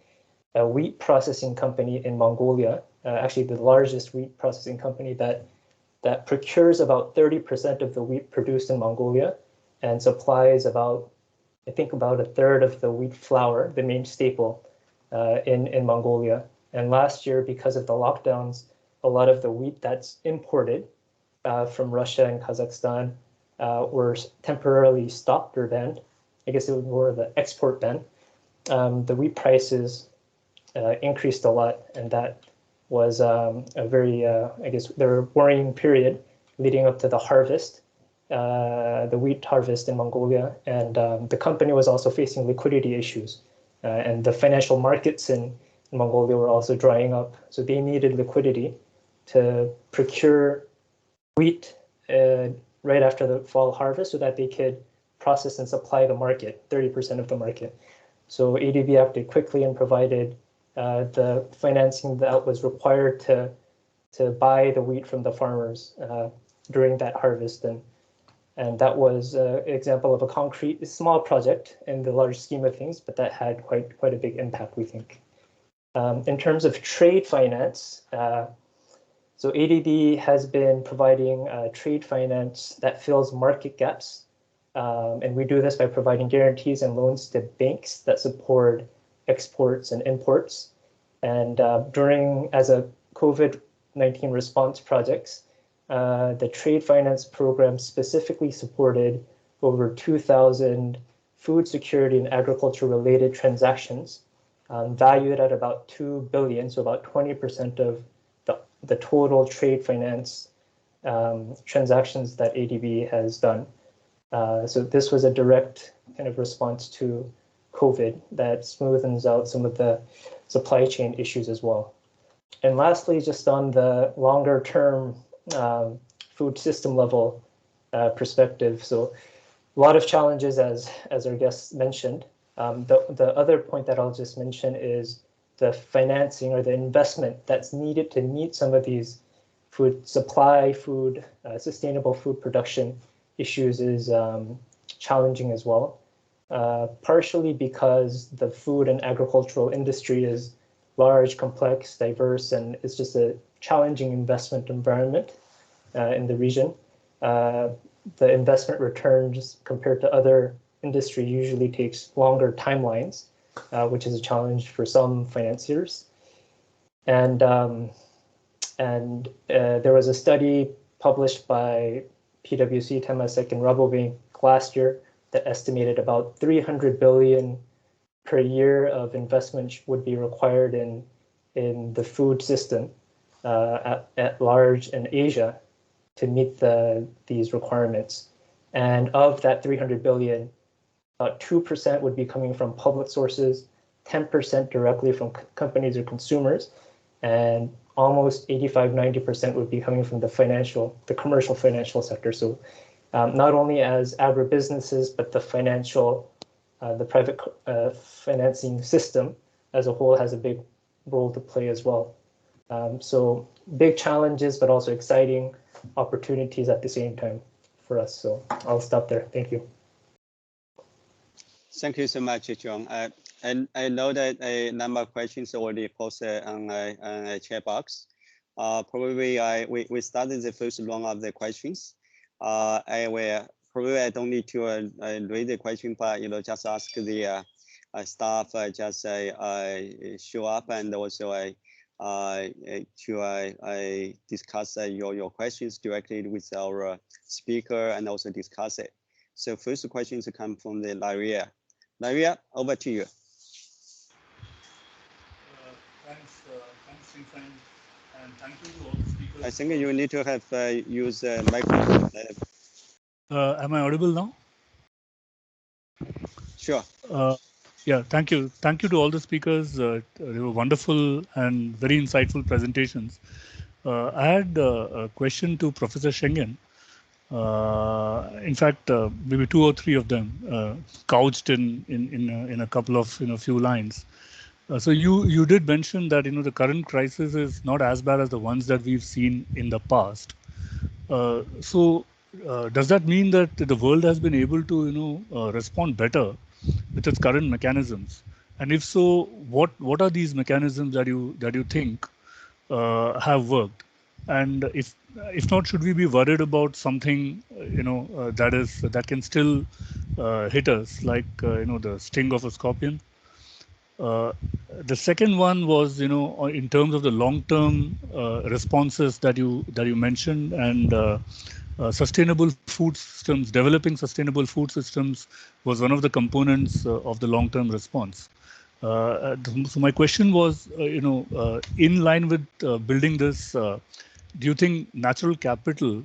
[SPEAKER 5] wheat processing company in Mongolia, actually the largest wheat processing company that procures about 30% of the wheat produced in Mongolia and supplies about a third of the wheat flour, the main staple in Mongolia. And last year, because of the lockdowns, a lot of the wheat that's imported from Russia and Kazakhstan were temporarily stopped or banned. I guess it was more of the export ban. The wheat prices increased a lot, and that was a very, I guess, there were worrying period leading up to the harvest, the wheat harvest in Mongolia, and the company was also facing liquidity issues, and the financial markets in Mongolia were also drying up, so they needed liquidity to procure wheat right after the fall harvest so that they could process and supply the market, 30% of the market. So ADB acted quickly and provided the financing that was required to buy the wheat from the farmers during that harvest. And that was an example of a concrete, small project in the large scheme of things, but that had quite a big impact, we think. In terms of trade finance, so ADB has been providing trade finance that fills market gaps. And we do this by providing guarantees and loans to banks that support exports and imports. And as a COVID-19 response projects, the trade finance program specifically supported over 2,000 food security and agriculture related transactions valued at about 2 billion, so about 20% of the total trade finance transactions that ADB has done. So this was a direct kind of response to COVID that smoothens out some of the supply chain issues as well. And lastly, just on the longer term food system level perspective, so a lot of challenges as our guests mentioned. The other point that I'll just mention is the financing or the investment that's needed to meet some of these food supply, sustainable food production issues is challenging as well, partially because the food and agricultural industry is large, complex, diverse, and it's just a challenging investment environment in the region. The investment returns compared to other industry usually takes longer timelines, which is a challenge for some financiers. And there was a study published by PwC, Temasek, and Rabobank last year that estimated about 300 billion per year of investment would be required in the food system at large in Asia to meet these requirements. And of that 300 billion, about 2% would be coming from public sources, 10% directly from companies or consumers, and almost 85-90% would be coming from the commercial financial sector. So not only as agribusinesses, but the private financing system as a whole has a big role to play as well. So big challenges, but also exciting opportunities at the same time for us. So I'll stop there. Thank you.
[SPEAKER 1] Thank you so much, John. And I know that a number of questions already posted on a chat box. Probably we started the first round of the questions. I don't need to read the question, but just ask the staff just show up and also to discuss your questions directly with our speaker and also discuss it. So first questions come from the Laria. Laria, over to you.
[SPEAKER 6] Thanks, Stephen, and thank you to all the speakers.
[SPEAKER 1] I think you need to have use microphone.
[SPEAKER 6] Am I audible now?
[SPEAKER 1] Sure.
[SPEAKER 6] Yeah, thank you. Thank you to all the speakers. They were wonderful and very insightful presentations. I had a question to Professor Schengen. In fact, maybe 2 or 3 of them couched in a couple of few lines. So you did mention that the current crisis is not as bad as the ones that we've seen in the past. So does that mean that the world has been able to respond better with its current mechanisms? And if so, what are these mechanisms that you think have worked? And if not, should we be worried about something that can still hit us, like the sting of a scorpion? The second one was in terms of the long-term responses that you mentioned, and sustainable food systems, developing sustainable food systems was one of the components of the long-term response. So my question was, in line with building this, do you think natural capital,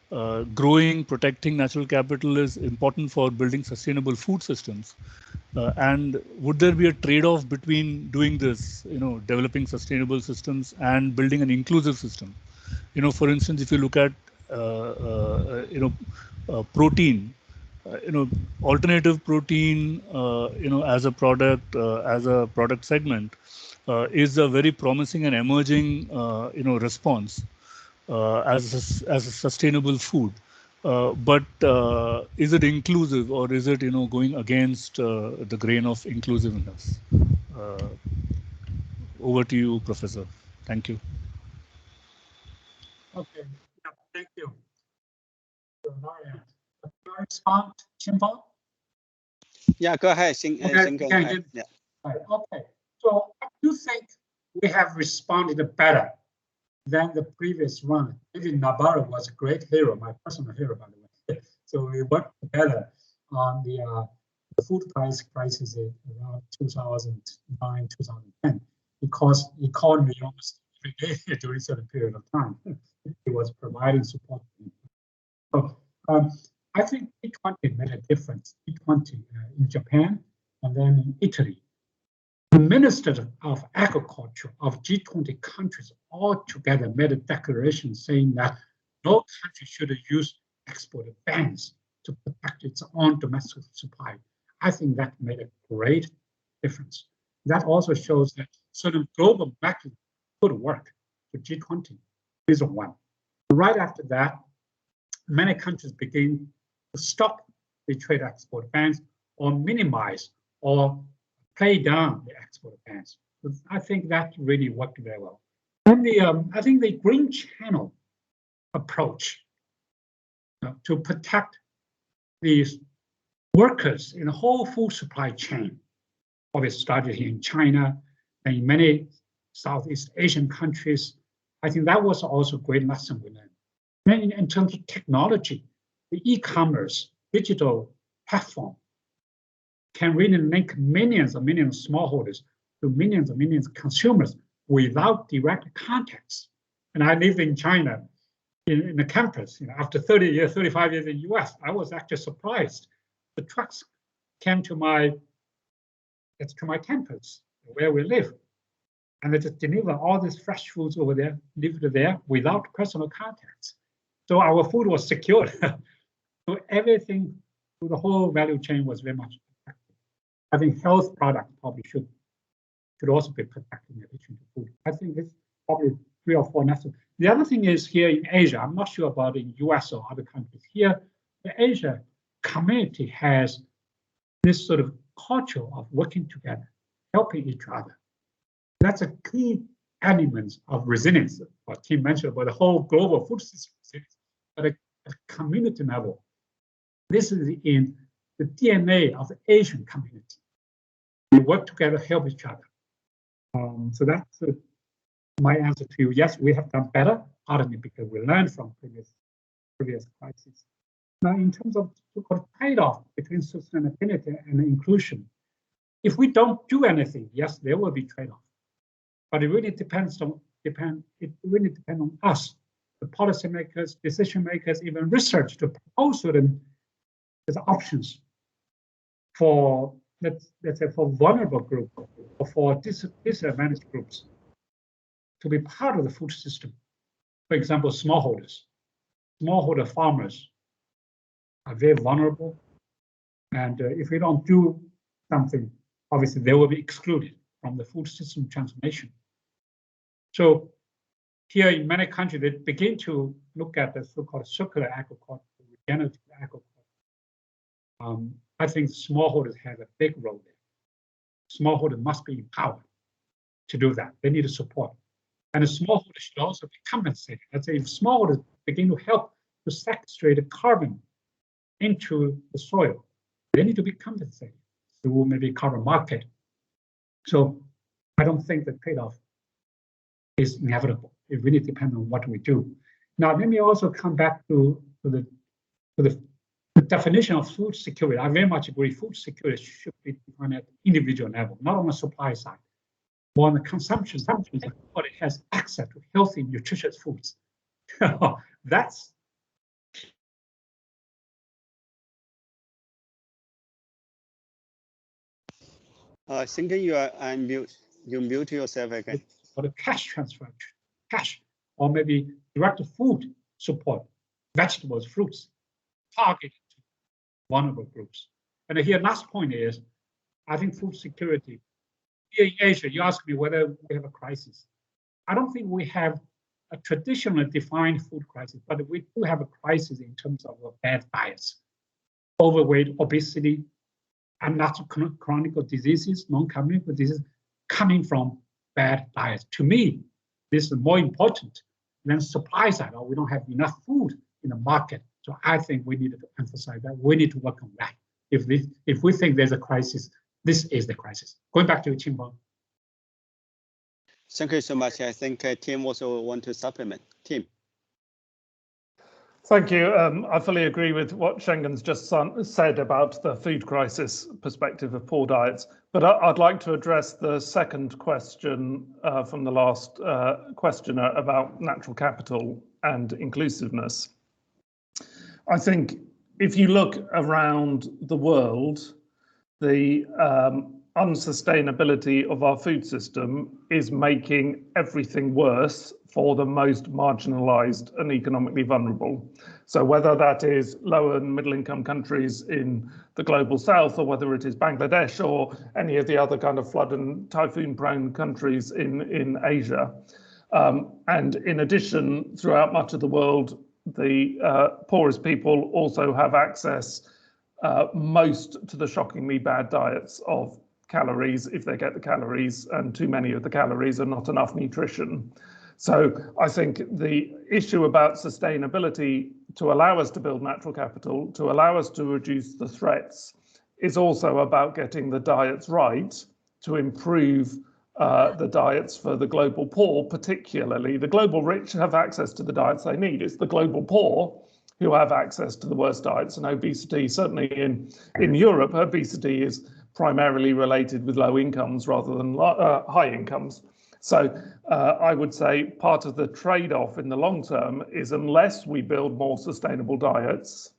[SPEAKER 6] protecting natural capital is important for building sustainable food systems? And would there be a trade-off between doing this, developing sustainable systems and building an inclusive system? For instance, if you look at, protein, alternative protein, as a product segment, is a very promising and emerging, response as a sustainable food. But is it inclusive, or is it going against the grain of inclusiveness? Over to you, Professor. Thank you.
[SPEAKER 2] Okay. Yeah, thank you. Can I respond, Qinfeng?
[SPEAKER 1] Yeah, go ahead.
[SPEAKER 2] Okay.
[SPEAKER 1] Yeah.
[SPEAKER 2] Right. Okay. So I do think we have responded better than the previous round. Maybe Navarro was a great hero, my personal hero, by the way. So we worked together on the food price crisis around 2009, 2010, because he called me almost every day during a certain period of time. He was providing support. So I think G20 made a difference. G20 in Japan and then in Italy. The ministers of agriculture of G20 countries all together made a declaration saying that no country should use export bans to protect its own domestic supply. I think that made a great difference. That also shows that certain global mechanisms could work for G20. This is one. Right after that, many countries begin to stop the trade export bans or minimize or play down the export bans. I think that really worked very well. And I think the green channel approach to protect these workers in the whole food supply chain, obviously started here in China and in many Southeast Asian countries. I think that was also a great lesson we learned. Then in terms of technology, the e-commerce digital platform can really link millions and millions of smallholders to millions and millions of consumers without direct contacts. And I lived in China in the campus, after 30 years, 35 years in the US, I was actually surprised. The trucks came to my campus where we live. And they just deliver all these fresh foods over there, delivered there without personal contacts. So our food was secured. So everything through the whole value chain was very much protected. I think health products probably should also be protected in addition to food. I think it's probably 3 or 4 necessary. The other thing is here in Asia, I'm not sure about in US or other countries. Here, the Asia community has this sort of culture of working together, helping each other. That's a key element of resilience, what Tim mentioned about the whole global food system at a community level. This is in the DNA of the Asian community. We work together, help each other. So that's my answer to you. Yes, we have done better, partly because we learned from previous crises. Now, in terms of so-called trade-off between sustainability and inclusion, if we don't do anything, yes, there will be trade-off. But it really depends on us, the policymakers, decision makers, even research to propose certain options for, let's say, for vulnerable groups or for disadvantaged groups to be part of the food system. For example, smallholders. Smallholder farmers are very vulnerable. And if we don't do something, obviously they will be excluded from the food system transformation. So here in many countries, they begin to look at the so-called circular agriculture, regenerative agriculture. I think smallholders have a big role there. Smallholders must be empowered to do that. They need support. And the smallholders should also be compensated. Let's say if smallholders begin to help to sequestrate the carbon into the soil, they need to be compensated through maybe carbon market. So I don't think the trade-off is inevitable. It really depends on what we do. Now, let me also come back to the definition of food security. I very much agree food security should be defined at individual level, not on the supply side, more on the consumption side. But it has access to healthy, nutritious foods. That's
[SPEAKER 1] I think you are unmute. You mute yourself again.
[SPEAKER 2] For the cash transfer, cash, or maybe direct food support, vegetables, fruits, targeted to vulnerable groups. And here, last point is, I think food security. Here in Asia, you ask me whether we have a crisis. I don't think we have a traditionally defined food crisis, but we do have a crisis in terms of bad diets, overweight, obesity, and lots of chronic diseases, non-communicable diseases coming from bad diets. To me, this is more important than supply side, or we don't have enough food in the market. So I think we need to emphasize that. We need to work on that. If we think there's a crisis, this is the crisis. Going back to Qingbang.
[SPEAKER 1] Thank you so much. I think Tim also want to supplement. Tim.
[SPEAKER 3] Thank you. I fully agree with what Shengen's just said about the food crisis perspective of poor diets, but I'd like to address the second question from the last questioner about natural capital and inclusiveness. I think if you look around the world, the unsustainability of our food system is making everything worse for the most marginalized and economically vulnerable. So whether that is lower and middle income countries in the global south, or whether it is Bangladesh or any of the other kind of flood and typhoon prone countries in Asia. And in addition, throughout much of the world, the poorest people also have access most to the shockingly bad diets of calories if they get the calories, and too many of the calories are not enough nutrition. So I think the issue about sustainability to allow us to build natural capital, to allow us to reduce the threats, is also about getting the diets right to improve the diets for the global poor, particularly. The global rich have access to the diets they need. It's the global poor who have access to the worst diets, and obesity, certainly in Europe, obesity is primarily related with low incomes rather than high incomes. So I would say part of the trade-off in the long term is, unless we build more sustainable diets,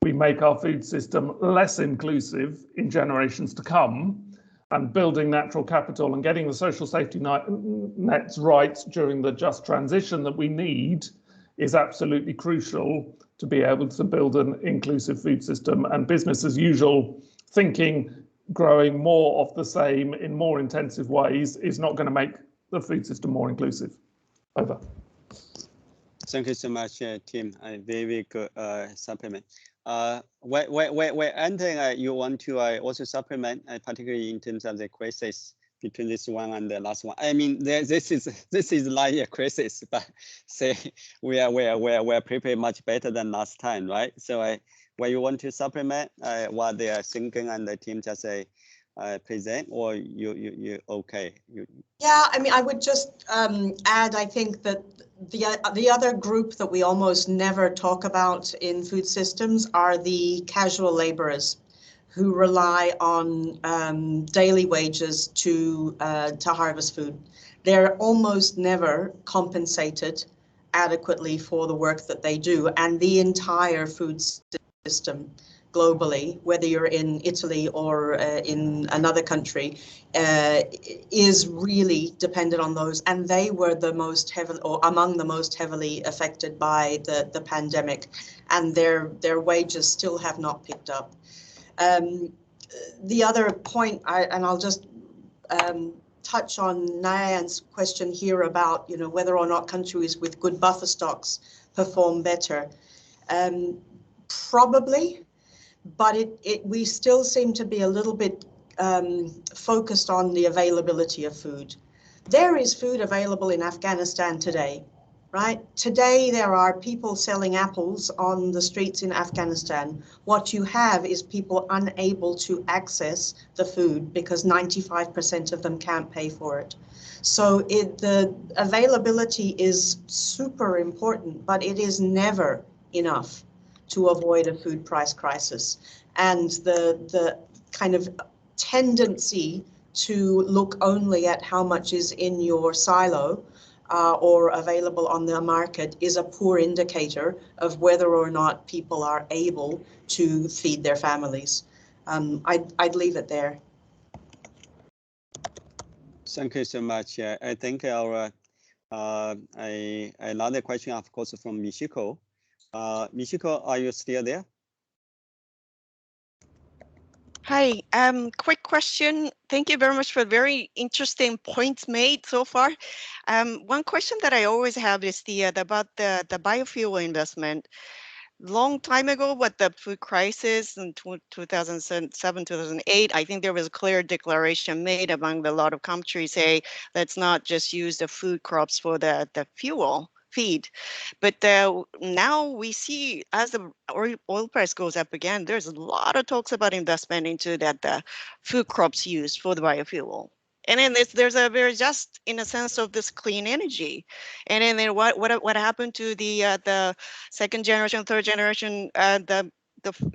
[SPEAKER 3] we make our food system less inclusive in generations to come, and building natural capital and getting the social safety nets right during the just transition that we need is absolutely crucial to be able to build an inclusive food system. And business as usual thinking, growing more of the same in more intensive ways, is not going to make the food system more inclusive. Over.
[SPEAKER 1] Thank you so much, Tim. Very good supplement. Where Anthony, you want to also supplement, particularly in terms of the crisis between this one and the last one. I mean, this is like a crisis, but say we are prepared much better than last time, right? So where you want to supplement what they are thinking and the team just present, or you okay?
[SPEAKER 4] Yeah, I mean, I would just add, I think that the other group that we almost never talk about in food systems are the casual laborers who rely on daily wages to harvest food. They're almost never compensated adequately for the work that they do, and the entire food system globally, whether you're in Italy or in another country, is really dependent on those. And they were the most heavily, or among the most heavily affected by the pandemic, and their wages still have not picked up. The other point, and I'll just touch on Nayan's question here about, whether or not countries with good buffer stocks perform better. Probably. But we still seem to be a little bit focused on the availability of food. There is food available in Afghanistan today, right? Today there are people selling apples on the streets in Afghanistan. What you have is people unable to access the food because 95% of them can't pay for it. So the availability is super important, but it is never enough to avoid a food price crisis. And the kind of tendency to look only at how much is in your silo or available on the market is a poor indicator of whether or not people are able to feed their families. I'd leave it there.
[SPEAKER 1] Thank you so much. I think our another question, of course, from Michiko. Michiko, are you still there?
[SPEAKER 7] Hi, quick question. Thank you very much for very interesting points made so far. One question that I always have is about the biofuel investment. Long time ago, with the food crisis in 2007, 2008, I think there was a clear declaration made among a lot of countries, say, let's not just use the food crops for the feed. But now we see, as the oil price goes up again, there's a lot of talks about investment into the food crops used for the biofuel. And then there's a very just in a sense of this clean energy. And then what happened to the second generation, third generation, the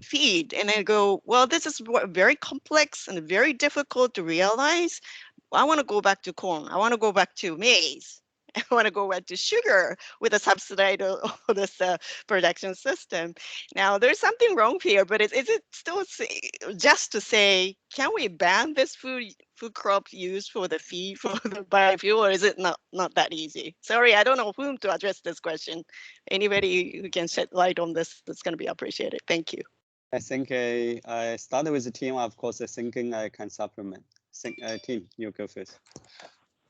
[SPEAKER 7] feed? And they go, well, this is very complex and very difficult to realize. I want to go back to corn. I want to go back to maize. I want to go back to sugar with a subsidized this production system. Now, there's something wrong here, but is it still just to say, can we ban this food crop used for the feed for the biofuel, or is it not that easy? Sorry, I don't know whom to address this question. Anybody who can shed light on this, that's going to be appreciated. Thank you.
[SPEAKER 1] I think I started with the team, of course, thinking I can supplement. Tim, you go first.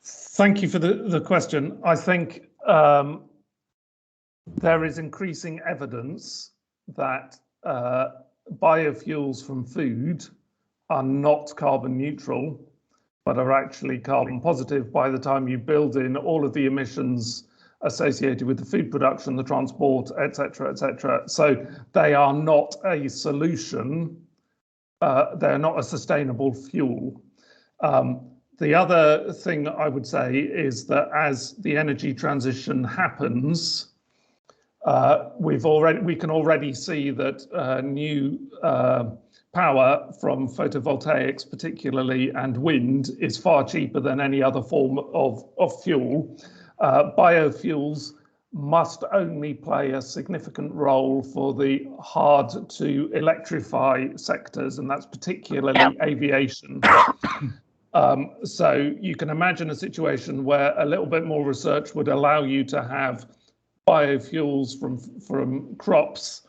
[SPEAKER 3] Thank you for the question. I think there is increasing evidence that biofuels from food are not carbon neutral but are actually carbon positive by the time you build in all of the emissions associated with the food production, the transport, etc., etc. So they are not a solution. They're not a sustainable fuel. The other thing I would say is that as the energy transition happens, we can already see that new power from photovoltaics particularly and wind is far cheaper than any other form of fuel. Biofuels must only play a significant role for the hard to electrify sectors, and that's particularly aviation. So you can imagine a situation where a little bit more research would allow you to have biofuels from crops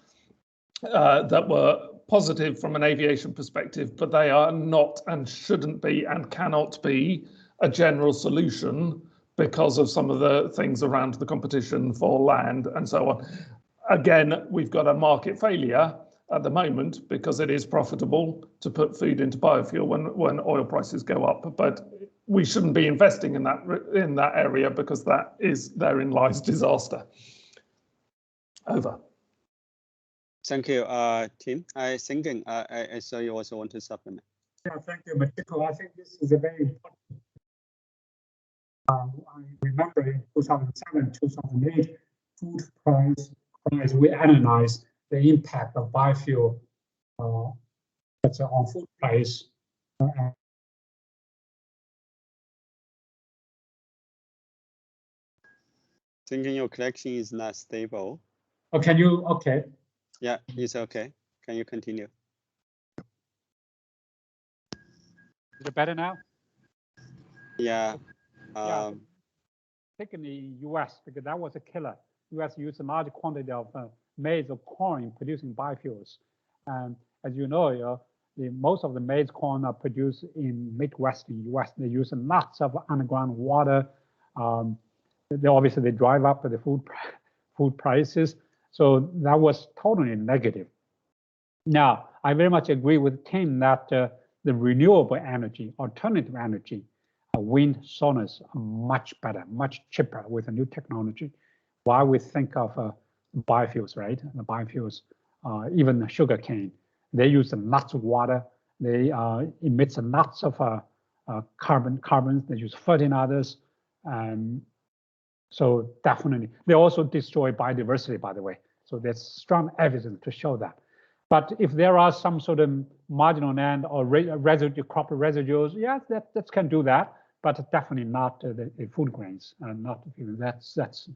[SPEAKER 3] that were positive from an aviation perspective, but they are not and shouldn't be and cannot be a general solution because of some of the things around the competition for land and so on. Again, we've got a market failure at the moment because it is profitable to put food into biofuel when oil prices go up, but we shouldn't be investing in that area because therein lies disaster. Over.
[SPEAKER 1] Thank you, Tim. I saw you also want to supplement.
[SPEAKER 2] Yeah, thank you, Machiko. I think this is a very important. I remember in 2007, 2008, food price, we analyzed the impact of biofuel that's on food price.
[SPEAKER 1] Thinking your connection is not stable.
[SPEAKER 2] Oh, can you? Okay.
[SPEAKER 1] Yeah, it's okay. Can you continue?
[SPEAKER 2] Is it better now?
[SPEAKER 1] Yeah.
[SPEAKER 2] Yeah. Taking the U.S. because that was a killer. U.S. used a large quantity of maize or corn in producing biofuels, and as you know, most of the maize corn are produced in Midwestern U.S. They use lots of underground water. They drive up the food prices. So that was totally negative. Now, I very much agree with Tim that the renewable energy, alternative energy, wind, solar are much better, much cheaper with the new technology. While we think of biofuels, right? The biofuels, even the sugar cane, they use lots of water. They emit lots of carbon. They use fertilizers. So definitely, they also destroy biodiversity, by the way. So there's strong evidence to show that. But if there are some sort of marginal land or crop residuals, yes, that can do that, but definitely not the food grains. That's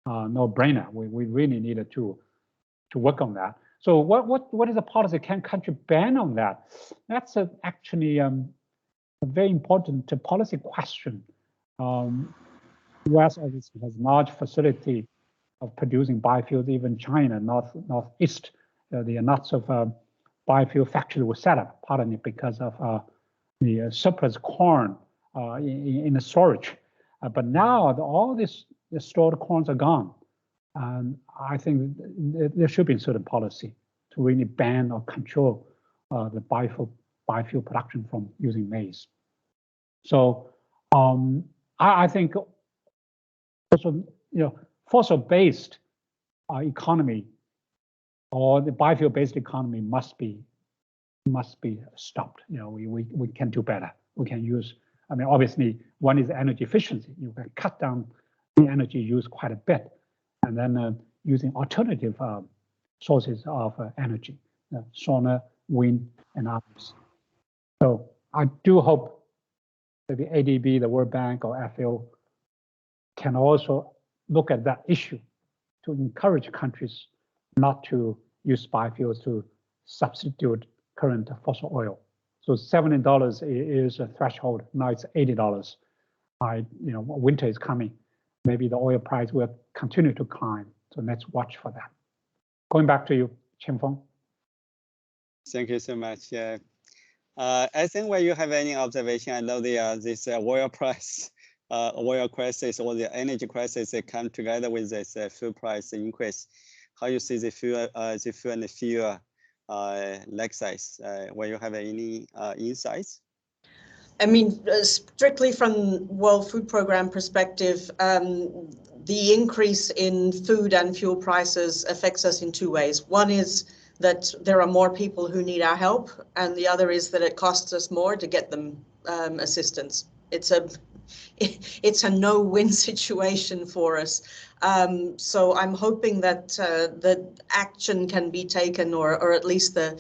[SPEAKER 2] no brainer. We really needed to work on that. So what is the policy? Can country ban on that? That's actually a very important policy question. U.S. obviously has large facility of producing biofuels. Even China, northeast, the lots of biofuel factories were set up, partly because of the surplus corn in the storage. But now all the stored corns are gone. And I think there should be a certain policy to really ban or control the biofuel production from using maize. So I think also, fossil-based economy or the biofuel-based economy must be stopped. We can do better. We can use. I mean, obviously, one is energy efficiency. You can cut down the energy use quite a bit, and then using alternative sources of energy, solar, wind, and others. So I do hope that the ADB, the World Bank, or FAO can also look at that issue to encourage countries not to use biofuels to substitute current fossil oil. So $70 is a threshold. Now it's $80. Winter is coming. Maybe the oil price will continue to climb. So let's watch for that. Going back to you, Qingfeng.
[SPEAKER 1] Thank you so much. I think when you have any observation, I know this oil price, oil crisis or the energy crisis, they come together with this fuel price increase. How you see the fuel and the fuel leg size? When you have any insights?
[SPEAKER 4] I mean, strictly from World Food Programme perspective, the increase in food and fuel prices affects us in two ways. One is that there are more people who need our help, and the other is that it costs us more to get them assistance. It's a no-win situation for us. So I'm hoping that the action can be taken, or at least the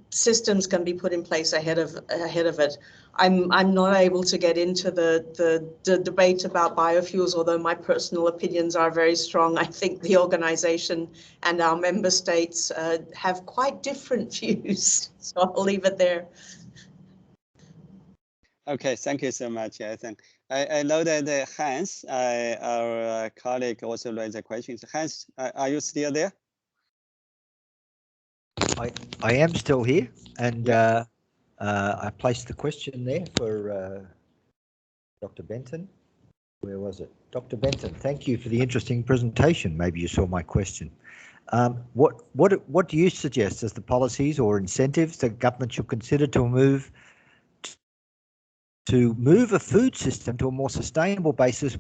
[SPEAKER 4] systems can be put in place ahead of it. I'm not able to get into the debate about biofuels, although my personal opinions are very strong. I think the organization and our member states have quite different views. So I'll leave it there.
[SPEAKER 1] Okay, thank you so much. I know that Hans, our colleague, also raised a question. Hans, are you still there?
[SPEAKER 8] I am still here, and
[SPEAKER 1] Yeah.
[SPEAKER 8] I placed the question there for Dr. Benton. Where was it? Dr. Benton, thank you for the interesting presentation. Maybe you saw my question. What do you suggest as the policies or incentives that government should consider to move a food system to a more sustainable basis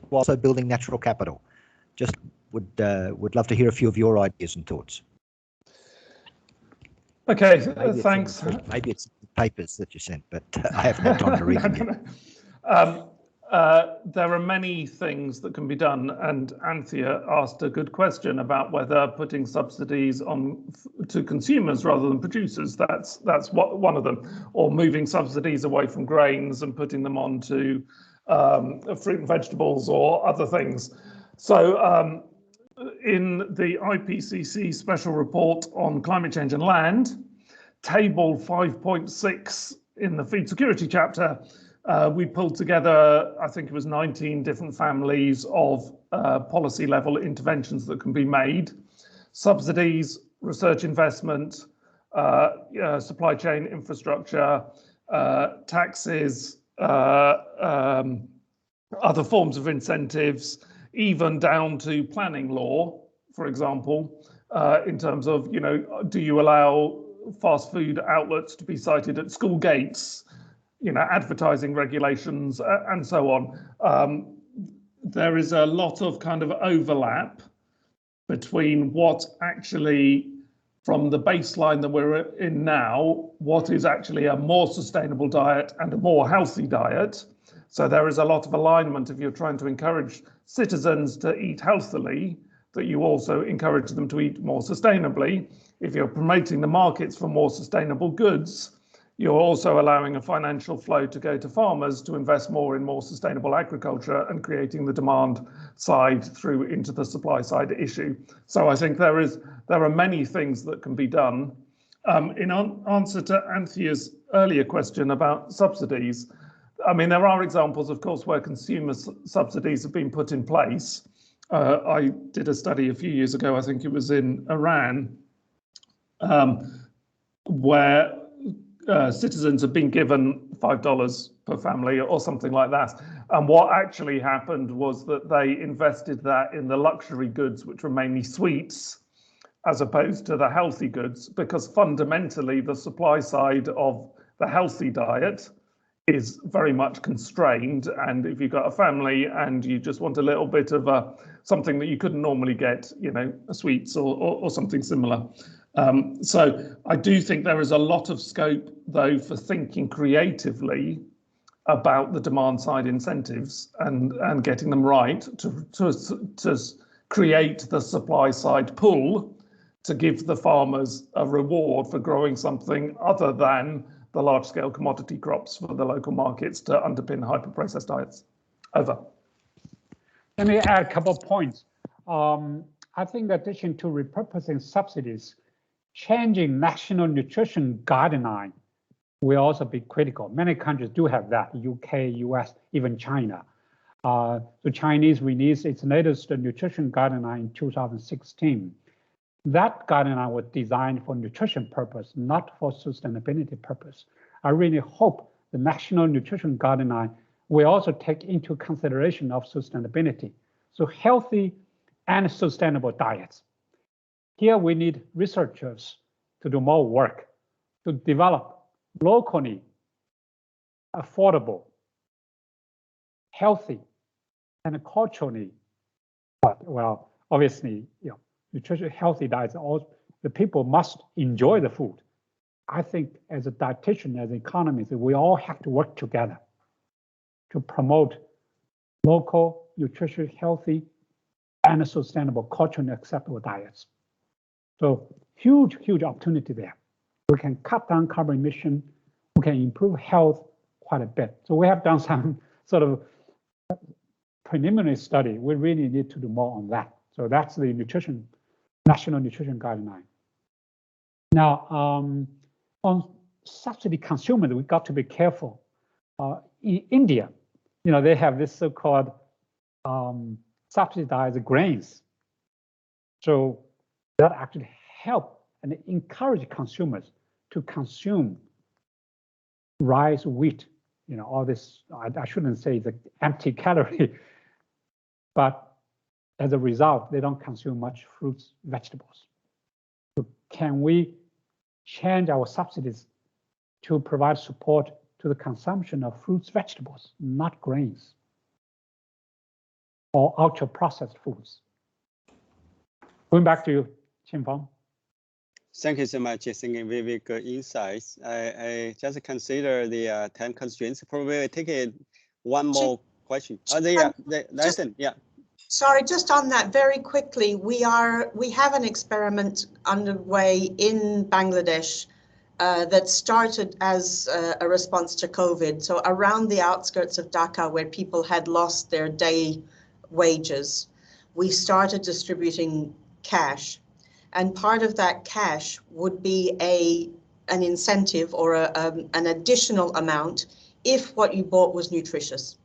[SPEAKER 8] while also building natural capital? Just would love to hear a few of your ideas and thoughts.
[SPEAKER 3] Okay,
[SPEAKER 8] Maybe
[SPEAKER 3] thanks.
[SPEAKER 8] Maybe it's papers that you sent, but I haven't had time to read them yet.
[SPEAKER 3] There are many things that can be done, and Anthea asked a good question about whether putting subsidies on to consumers rather than producers. That's one of them, or moving subsidies away from grains and putting them on to fruit and vegetables or other things. So in the IPCC special report on climate change and land, table 5.6 in the food security chapter, we pulled together, I think it was 19 different families of policy level interventions that can be made. Subsidies, research investment, supply chain infrastructure, taxes, other forms of incentives, even down to planning law, for example, in terms of, do you allow fast food outlets to be sited at school gates, advertising regulations and so on. There is a lot of kind of overlap between what actually, from the baseline that we're in now, what is actually a more sustainable diet and a more healthy diet. So there is a lot of alignment if you're trying to encourage citizens to eat healthily, that you also encourage them to eat more sustainably. If you're promoting the markets for more sustainable goods, you're also allowing a financial flow to go to farmers to invest more in more sustainable agriculture and creating the demand side through into the supply side issue. So I think there are many things that can be done. In answer to Anthea's earlier question about subsidies, I mean, there are examples, of course, where consumer subsidies have been put in place. I did a study a few years ago, I think it was in Iran, where citizens have been given $5 per family or something like that. And what actually happened was that they invested that in the luxury goods, which were mainly sweets, as opposed to the healthy goods, because fundamentally the supply side of the healthy diet is very much constrained. And if you've got a family and you just want a little bit of something that you couldn't normally get, sweets or something similar. So I do think there is a lot of scope, though, for thinking creatively about the demand side incentives and getting them right to create the supply side pull to give the farmers a reward for growing something other than the large scale commodity crops for the local markets to underpin hyper processed diets. Over.
[SPEAKER 2] Let me add a couple of points. I think in addition to repurposing subsidies, changing national nutrition guideline will also be critical. Many countries do have that, UK, US, even China. The Chinese released its latest nutrition guideline in 2016. That guideline was designed for nutrition purpose, not for sustainability purpose. I really hope the national nutrition guideline will also take into consideration of sustainability. So healthy and sustainable diets. Here we need researchers to do more work to develop locally affordable, healthy, and culturally, well, obviously, nutritious, healthy diets. The people must enjoy the food. I think as a dietitian, as an economist, we all have to work together to promote local, nutritious, healthy, and sustainable, culturally acceptable diets. So huge, huge opportunity there. We can cut down carbon emission. We can improve health quite a bit. So we have done some sort of preliminary study. We really need to do more on that. So that's the National Nutrition Guideline. Now, on subsidy consumers, we got to be careful. In India, they have this so-called subsidized grains. So that actually help and encourage consumers to consume rice, wheat, all this. I shouldn't say the empty calorie, but as a result, they don't consume much fruits, vegetables. So can we change our subsidies to provide support to the consumption of fruits, vegetables, not grains or ultra-processed foods? Going back to you, Qingfeng.
[SPEAKER 1] Thank you so much. I think very, very good insights. I just consider the time constraints. Probably take it one more question. Nathan, yeah.
[SPEAKER 4] Sorry, just on that very quickly, we have an experiment underway in Bangladesh that started as a response to COVID. So around the outskirts of Dhaka, where people had lost their day wages, we started distributing cash. And part of that cash would be an incentive or an additional amount if what you bought was nutritious.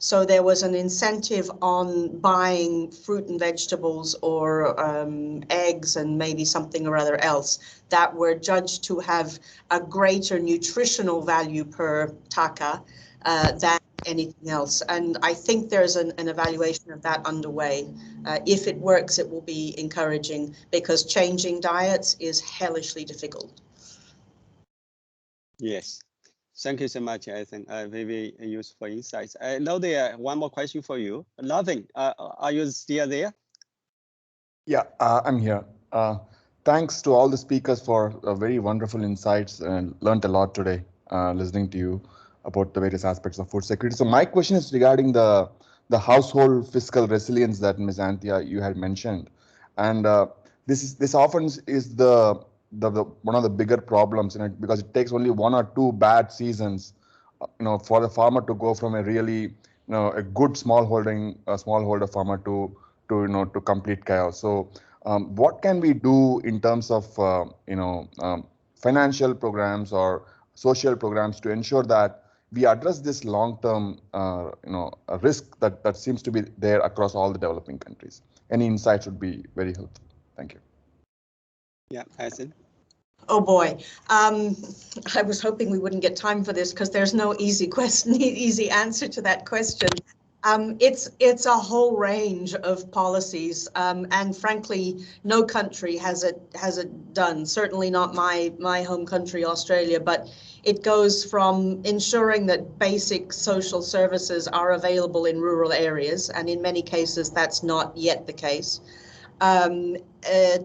[SPEAKER 4] So there was an incentive on buying fruit and vegetables or eggs and maybe something or other else that were judged to have a greater nutritional value per taka than anything else. And I think there's an evaluation of that underway. If it works, it will be encouraging because changing diets is hellishly difficult.
[SPEAKER 1] Yes. Thank you so much, I think very useful insights. I know there one more question for you. Looming, are you still there?
[SPEAKER 9] Yeah, I'm here. Thanks to all the speakers for very wonderful insights and learned a lot today listening to you about the various aspects of food security. So my question is regarding the household fiscal resilience that Ms. Anthea you had mentioned, and this often is the one of the bigger problems in it, because it takes only 1 or 2 bad seasons, for the farmer to go from a really, a good smallholder farmer to complete chaos. So what can we do in terms of financial programs or social programs to ensure that we address this long-term risk that seems to be there across all the developing countries? Any insights would be very helpful. Thank you.
[SPEAKER 1] Yeah, Hassan.
[SPEAKER 4] Oh boy, I was hoping we wouldn't get time for this because there's no easy answer to that question. It's a whole range of policies, and frankly, no country has it done. Certainly not my home country, Australia. But it goes from ensuring that basic social services are available in rural areas, and in many cases that's not yet the case,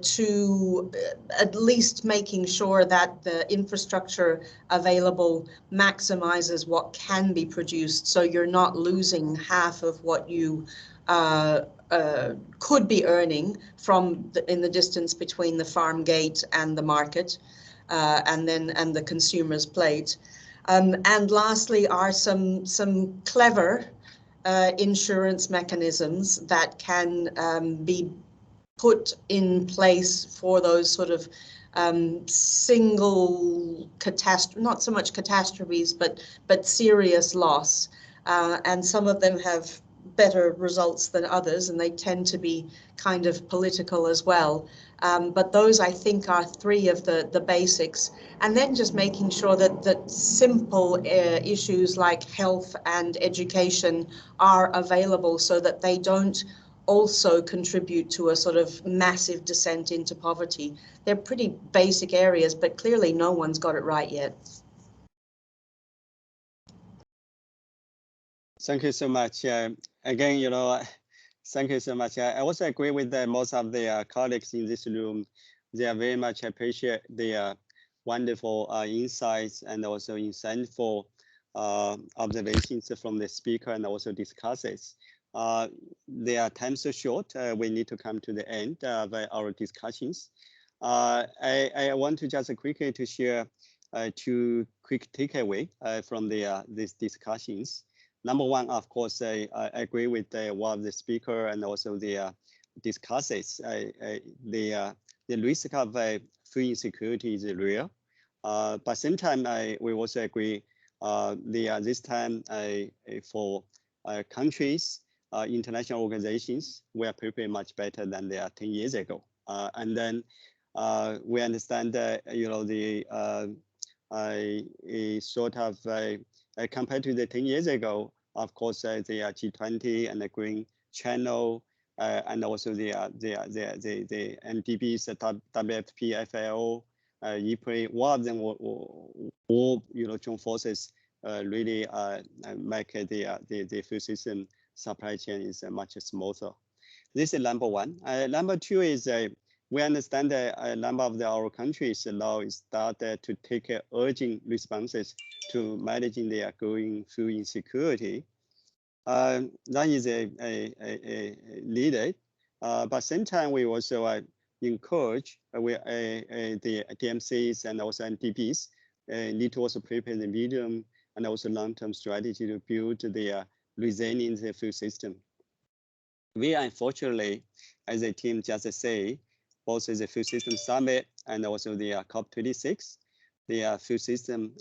[SPEAKER 4] to at least making sure that the infrastructure available maximizes what can be produced, so you're not losing half of what you could be earning from in the distance between the farm gate and the market, and the consumer's plate. And lastly are some clever insurance mechanisms that can be put in place for those sort of single not so much catastrophes, but serious loss. And some of them have better results than others, and they tend to be kind of political as well. But those, I think, are 3 of the basics. And then just making sure that simple issues like health and education are available so that they don't also contribute to a sort of massive descent into poverty. They're pretty basic areas, but clearly no one's got it right yet.
[SPEAKER 1] Thank you so much. Again, thank you so much. I also agree with most of the colleagues in this room. They are very much appreciate the wonderful insights and also insightful observations from the speaker and also discusses. Their time so short, we need to come to the end of our discussions. I want to just quickly to share 2 quick takeaway from these discussions. Number one, of course, I agree with what the speaker and also the discusses. The risk of food insecurity is real, but same time, we also agree this time for countries, international organizations, we are prepared much better than they are 10 years ago. And then we understand that sort of compared to the 10 years ago, of course, the G20 and the Green Channel, and also the NDBs, WFP, FAO, EPRI, all of them all join forces really make the food system supply chain is much smoother. This is number one. Number two is we understand that a number of our countries now started to take urgent responses to managing their growing food insecurity. That is needed, but same time we also encourage the DMCs and also NDPs need to also prepare the medium and also long-term strategy to build their resilient food system. We unfortunately, as a team, just say, both the Food System Summit and also the COP26, the food system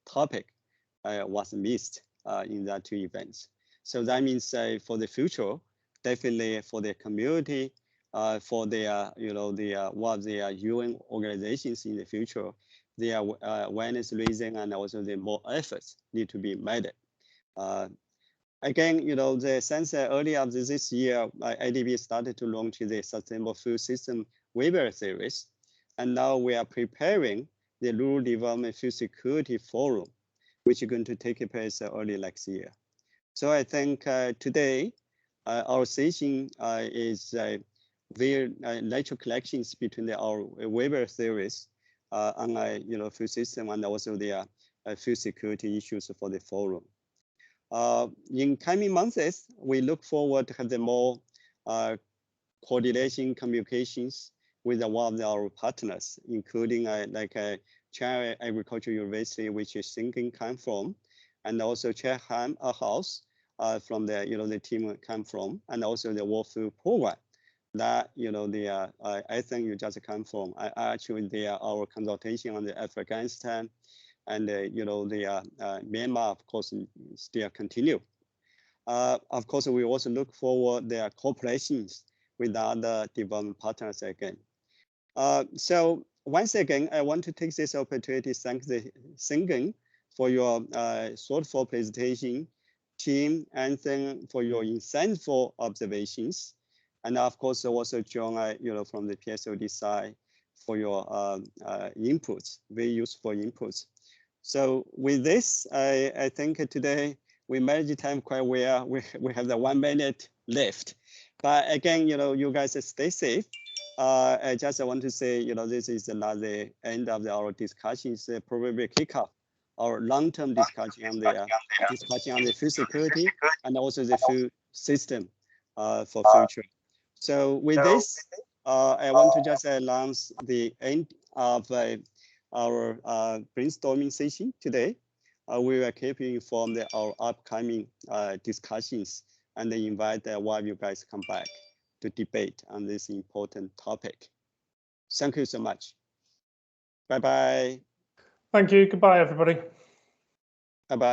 [SPEAKER 1] topic was missed in that 2 events. So that means for the future, definitely for the community, for the what the UN organizations in the future, their awareness raising and also the more efforts need to be made. Again, the since early of this year, IDB started to launch the Sustainable Food System Waiver Series, and now we are preparing the Rural Development Food Security Forum, which is going to take place early next year. So I think today our session is very natural collections between our waiver theories on food system and also the food security issues for the forum. In coming months, we look forward to have the more coordination communications with one of our partners, including China Agricultural University, which is Thinking come from, and also Chatham House from the team come from, and also the World Food Program that I think you just come from. Actually, our consultation on the Afghanistan and Myanmar, of course, still continue. Of course, we also look forward their cooperations with other development partners again. So once again, I want to take this opportunity to thank the Singen for your thoughtful presentation, team, and then for your insightful observations, and of course also John, from the PSOD side for your inputs, very useful inputs. So with this, I think today we managed time quite well. We have the 1 minute left, but again, you guys stay safe. I just want to say, this is not the end of our discussions. Probably kick off our long-term discussion on the food security and also the food system for future. So with this, I want to just announce the end of our brainstorming session today. We will keep you informed of our upcoming discussions and invite one of you guys come back to debate on this important topic. Thank you so much. Bye-bye.
[SPEAKER 3] Thank you. Goodbye, everybody.